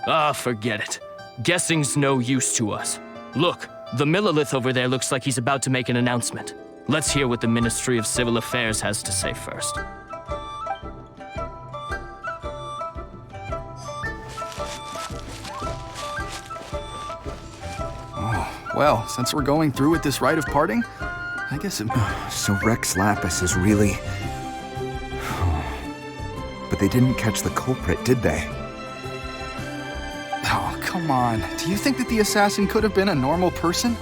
Ah, forget it. Guessing's no use to us. Look, the Millilith over there looks like he's about to make an announcement. Let's hear what the Ministry of Civil Affairs has to say first. Well, since we're going through with this rite of parting, I guess it... So Rex Lapis is really... But they didn't catch the culprit, did they? Oh, come on. Do you think that the assassin could have been a normal person?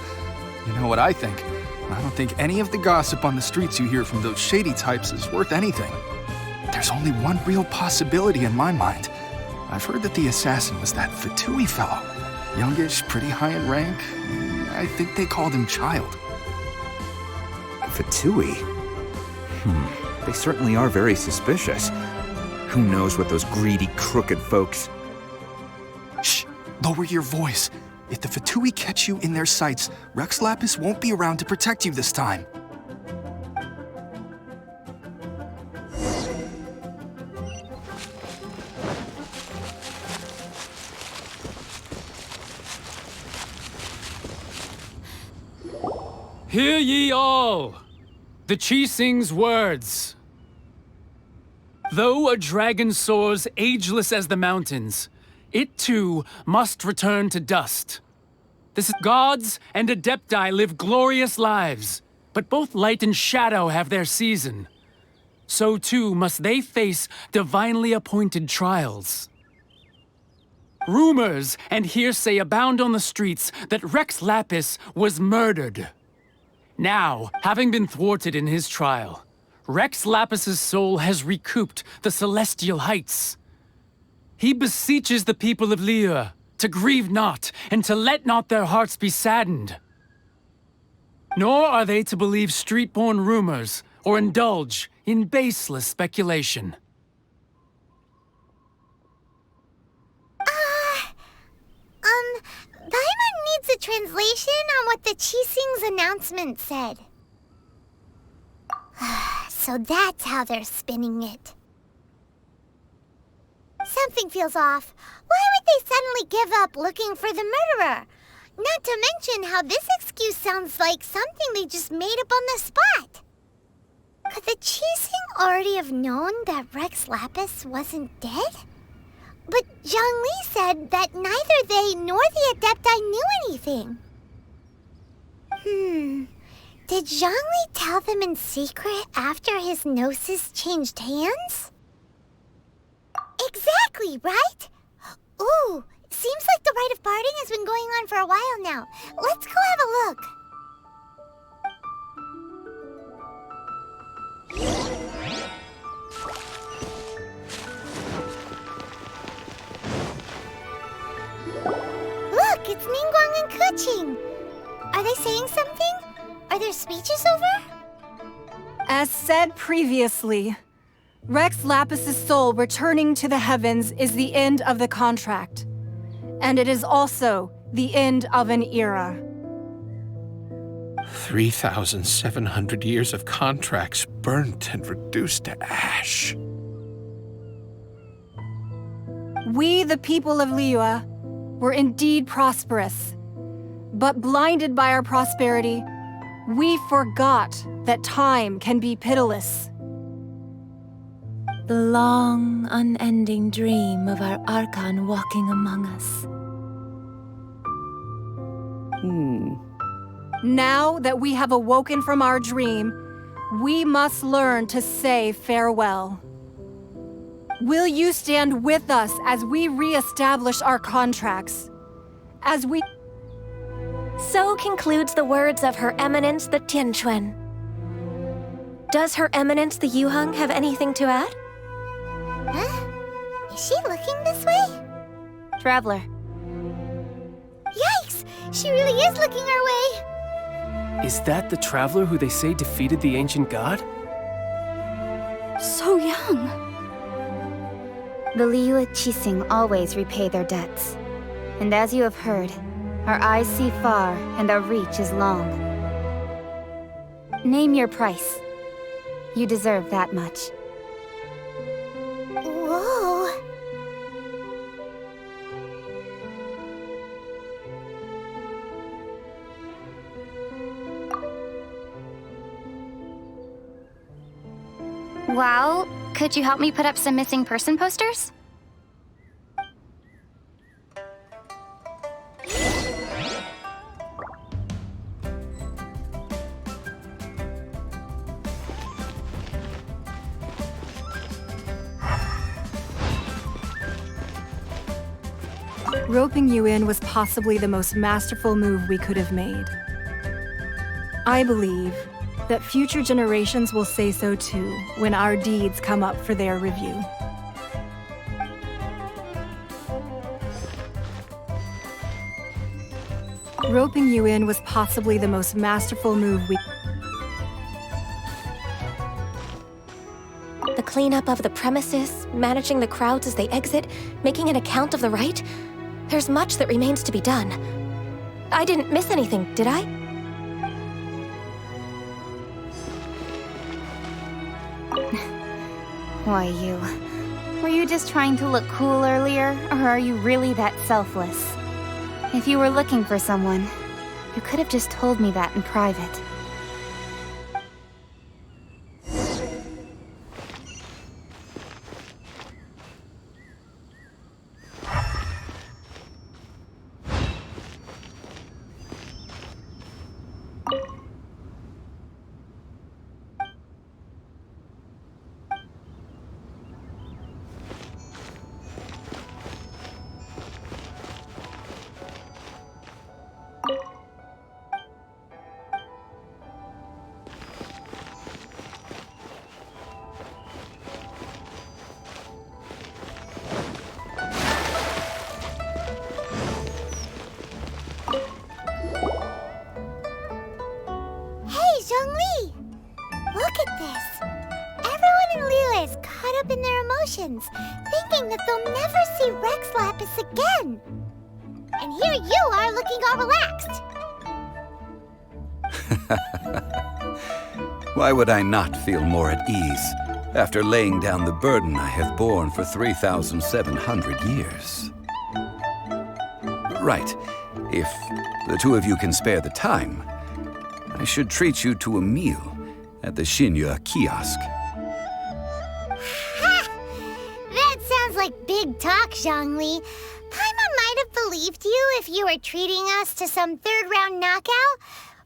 You know what I think? I don't think any of the gossip on the streets you hear from those shady types is worth anything. There's only one real possibility in my mind. I've heard that the assassin was that Fatui fellow. Youngish, pretty high in rank. I think they called him Child. Fatui? They certainly are very suspicious. Who knows what those greedy, crooked folks... Shh! Lower your voice. If the Fatui catch you in their sights, Rex Lapis won't be around to protect you this time. Hear ye all, the Chising's words. Though a dragon soars ageless as the mountains, it too must return to dust. The gods and Adepti live glorious lives, but both light and shadow have their season. So too must they face divinely appointed trials. Rumors and hearsay abound on the streets that Rex Lapis was murdered. Now, having been thwarted in his trial, Rex Lapis's soul has recouped the celestial heights. He beseeches the people of Liyue to grieve not and to let not their hearts be saddened. Nor are they to believe street-born rumors or indulge in baseless speculation. Paimon needs a translation on what the Chising's announcement said. So that's how they're spinning it. Something feels off. Why would they suddenly give up looking for the murderer? Not to mention how this excuse sounds like something they just made up on the spot. Could the Chising already have known that Rex Lapis wasn't dead? But Zhongli said that neither they nor the Adepti knew anything. Did Zhongli tell them in secret after his gnosis changed hands? Exactly, right? Ooh, seems like the rite of parting has been going on for a while now. Let's go have a look. Look, it's Ningguang and Keqing. Are they saying something? Are their speeches over? As said previously, Rex Lapis's soul returning to the heavens is the end of the contract. And it is also the end of an era. 3,700 years of contracts burnt and reduced to ash. We, the people of Liyue, were indeed prosperous. But blinded by our prosperity, we forgot that time can be pitiless. The long, unending dream of our Archon walking among us. Now that we have awoken from our dream, we must learn to say farewell. Will you stand with us as we re-establish our contracts? As we... So concludes the words of Her Eminence the Tianquan. Does Her Eminence the Yuheng have anything to add? Huh? Is she looking this way? Traveler. Yikes! She really is looking our way! Is that the traveler who they say defeated the ancient god? So young. The Liyue Qixing always repay their debts. And as you have heard, our eyes see far and our reach is long. Name your price. You deserve that much. Whoa! Well, could you help me put up some missing person posters? Roping you in was possibly the most masterful move we could have made. I believe that future generations will say so too when our deeds come up for their review. Roping you in was possibly the most masterful move we... The cleanup of the premises, managing the crowds as they exit, making an account of the rite? There's much that remains to be done. I didn't miss anything, did I? Why, you... Were you just trying to look cool earlier, or are you really that selfless? If you were looking for someone, you could have just told me that in private. Thinking that they'll never see Rex Lapis again. And here you are looking all relaxed. Why would I not feel more at ease after laying down the burden I have borne for 3,700 years? Right. If the two of you can spare the time, I should treat you to a meal at the Shinya kiosk. Like big talk, Zhongli. Paimon might have believed you if you were treating us to some third-round knockout,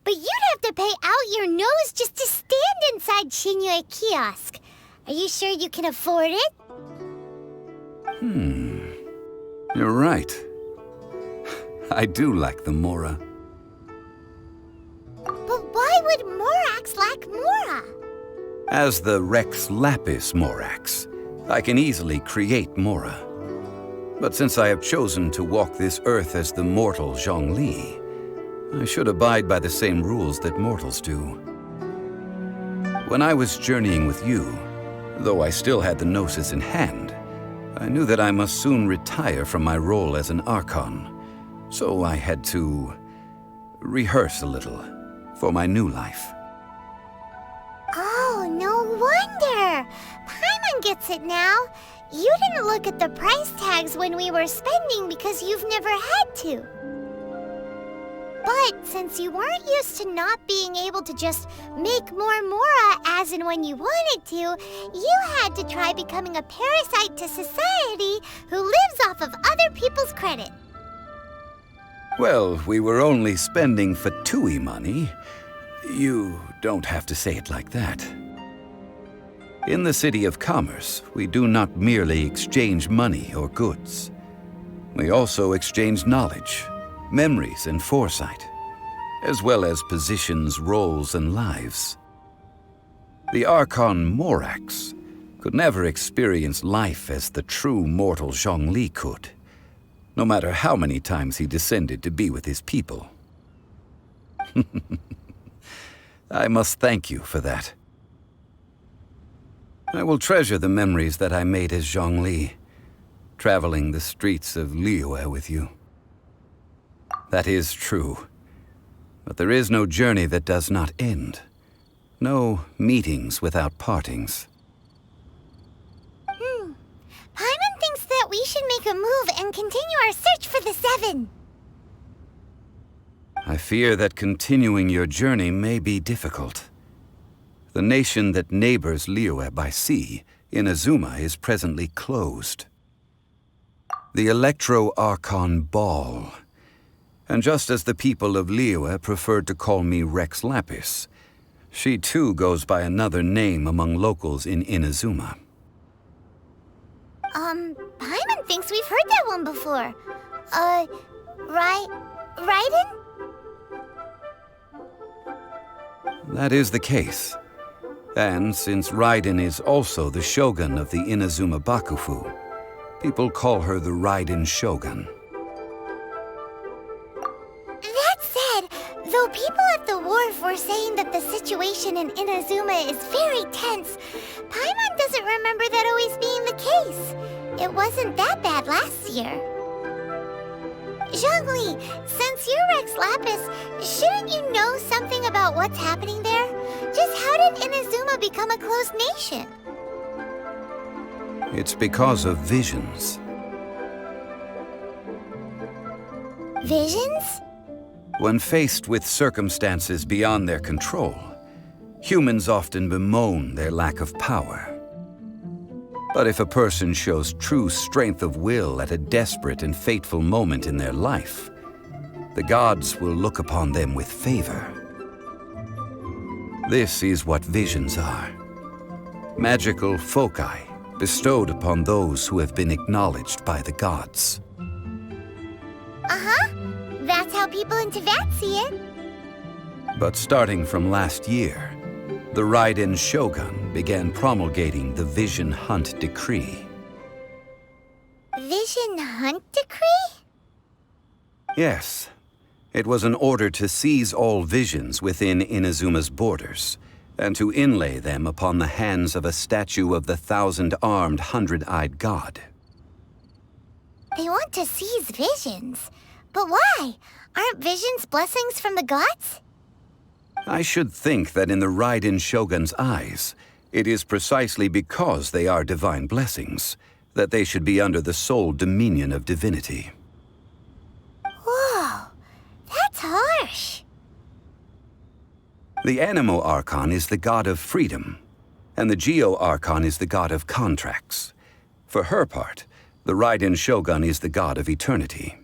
but you'd have to pay out your nose just to stand inside Shinya kiosk. Are you sure you can afford it? You're right. I do like the Mora. But why would Morax lack Mora? As the Rex Lapis Morax, I can easily create Mora. But since I have chosen to walk this earth as the mortal Zhongli, I should abide by the same rules that mortals do. When I was journeying with you, though I still had the Gnosis in hand, I knew that I must soon retire from my role as an Archon, so I had to rehearse a little for my new life. Oh, no wonder! Paimon gets it now. You didn't look at the price tags when we were spending because you've never had to. But since you weren't used to not being able to just make more Mora as and when you wanted to, you had to try becoming a parasite to society who lives off of other people's credit. Well, we were only spending Fatui money. You don't have to say it like that. In the City of Commerce, we do not merely exchange money or goods. We also exchange knowledge, memories, and foresight, as well as positions, roles, and lives. The Archon Morax could never experience life as the true mortal Zhongli could, no matter how many times he descended to be with his people. I must thank you for that. I will treasure the memories that I made as Zhongli, traveling the streets of Liyue with you. That is true. But there is no journey that does not end. No meetings without partings. Paimon thinks that we should make a move and continue our search for the Seven. I fear that continuing your journey may be difficult. The nation that neighbors Liyue by sea, Inazuma, is presently closed. The Electro-Archon Ball. And just as the people of Liyue preferred to call me Rex Lapis, she too goes by another name among locals in Inazuma. Paimon thinks we've heard that one before. Raiden? That is the case. And since Raiden is also the Shogun of the Inazuma Bakufu, people call her the Raiden Shogun. That said, though people at the wharf were saying that the situation in Inazuma is very tense, Paimon doesn't remember that always being the case. It wasn't that bad last year. Zhongli, since you're Rex Lapis, shouldn't you know something about what's happening there? Just how did Inazuma become a closed nation? It's because of visions. Visions? When faced with circumstances beyond their control, humans often bemoan their lack of power. But if a person shows true strength of will at a desperate and fateful moment in their life, the gods will look upon them with favor. This is what visions are. Magical foci bestowed upon those who have been acknowledged by the gods. Uh-huh. That's how people in Teyvat see it. But starting from last year, the Raiden Shogun began promulgating the Vision Hunt Decree. Vision Hunt Decree? Yes. It was an order to seize all visions within Inazuma's borders, and to inlay them upon the hands of a statue of the 1,000-armed, 100-eyed god. They want to seize visions. But why? Aren't visions blessings from the gods? I should think that in the Raiden Shogun's eyes, it is precisely because they are divine blessings that they should be under the sole dominion of divinity. Whoa, that's harsh. The Animo Archon is the god of freedom, and the Geo Archon is the god of contracts. For her part, the Raiden Shogun is the god of eternity.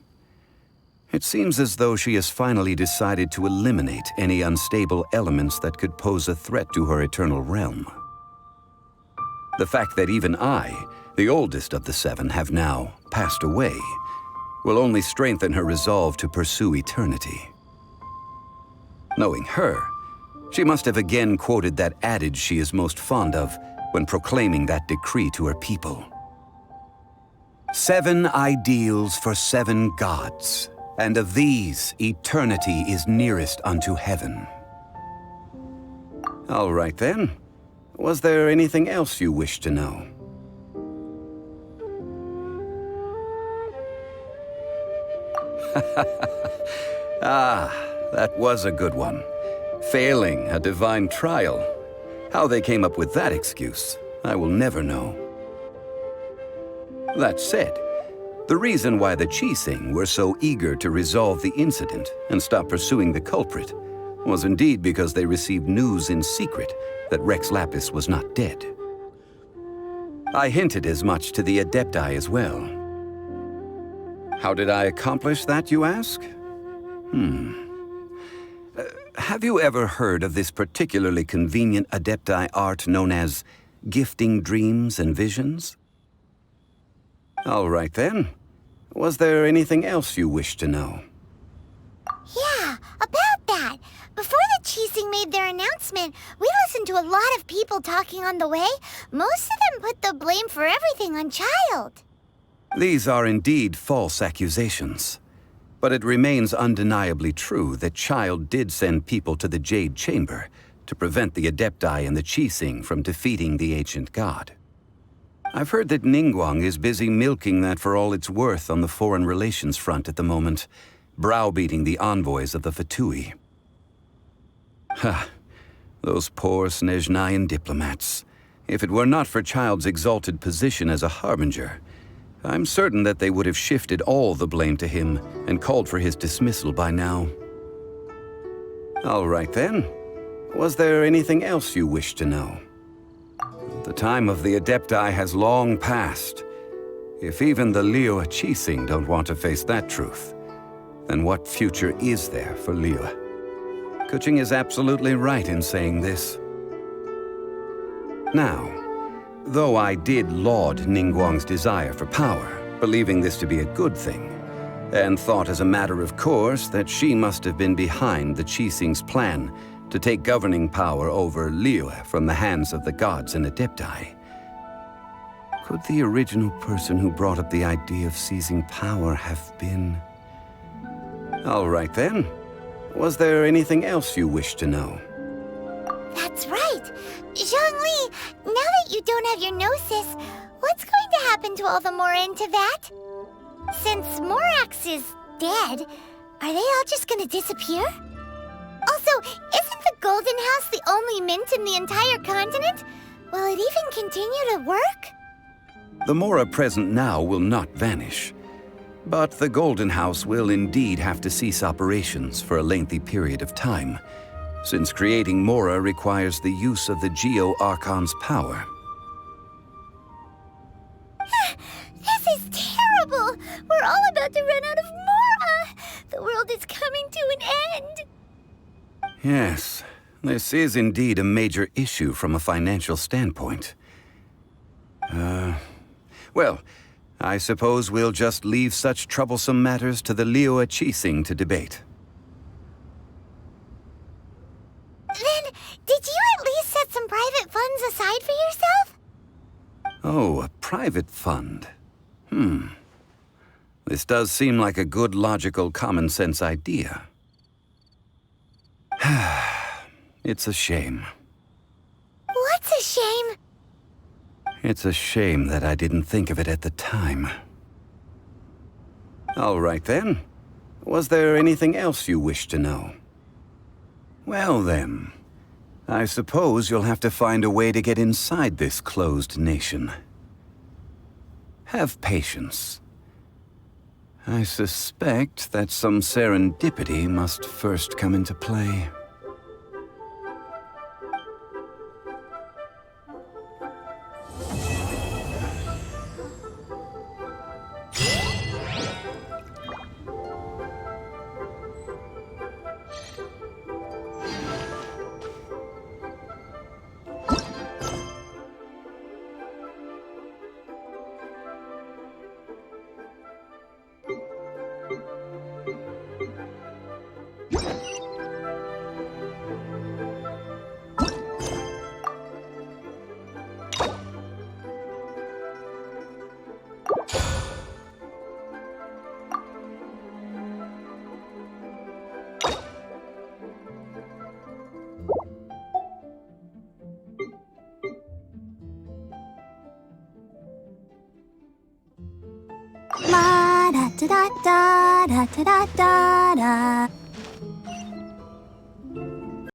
It seems as though she has finally decided to eliminate any unstable elements that could pose a threat to her eternal realm. The fact that even I, the oldest of the seven, have now passed away, will only strengthen her resolve to pursue eternity. Knowing her, she must have again quoted that adage she is most fond of when proclaiming that decree to her people. 7 ideals for 7 gods, and of these, eternity is nearest unto heaven. All right then. Was there anything else you wished to know? That was a good one. Failing a divine trial. How they came up with that excuse, I will never know. That said, the reason why the Qixing were so eager to resolve the incident and stop pursuing the culprit was indeed because they received news in secret that Rex Lapis was not dead. I hinted as much to the Adepti as well. How did I accomplish that, you ask? Have you ever heard of this particularly convenient Adepti art known as gifting dreams and visions? All right then. Was there anything else you wish to know? Yeah, about that. Before the Cheesing made their announcement, we listened to a lot of people talking on the way. Most of them put the blame for everything on Child. These are indeed false accusations. But it remains undeniably true that Child did send people to the Jade Chamber to prevent the Adepti and the Cheesing from defeating the ancient god. I've heard that Ningguang is busy milking that for all it's worth on the foreign relations front at the moment, browbeating the envoys of the Fatui. Ha! Those poor Snezhnayan diplomats. If it were not for Child's exalted position as a harbinger, I'm certain that they would have shifted all the blame to him and called for his dismissal by now. All right then. Was there anything else you wish to know? The time of the Adepti has long passed. If even the Liyue Cheesing don't want to face that truth, then what future is there for Liyue? Kuching is absolutely right in saying this. Now, though I did laud Ningguang's desire for power, believing this to be a good thing, and thought as a matter of course that she must have been behind the Cheesing's plan to take governing power over Liyue from the hands of the gods and Adepti. Could the original person who brought up the idea of seizing power have been... All right then. Was there anything else you wish to know? That's right. Zhongli, now that you don't have your gnosis, what's going to happen to all the Mora in Teyvat? Since Morax is dead, are they all just gonna disappear? Also, isn't the Golden House the only mint in the entire continent? Will it even continue to work? The Mora present now will not vanish. But the Golden House will indeed have to cease operations for a lengthy period of time, since creating Mora requires the use of the Geo-Archon's power. This is terrible! We're all about to run out of Mora! The world is coming to an end! Yes, this is indeed a major issue from a financial standpoint. Well, I suppose we'll just leave such troublesome matters to the Liyue Cheesing to debate. Then, did you at least set some private funds aside for yourself? Oh, a private fund. This does seem like a good, logical, common-sense idea. It's a shame. What's a shame? It's a shame that I didn't think of it at the time. All right then. Was there anything else you wish to know? Well then, I suppose you'll have to find a way to get inside this closed nation. Have patience. I suspect that some serendipity must first come into play. La da da da da da da da da.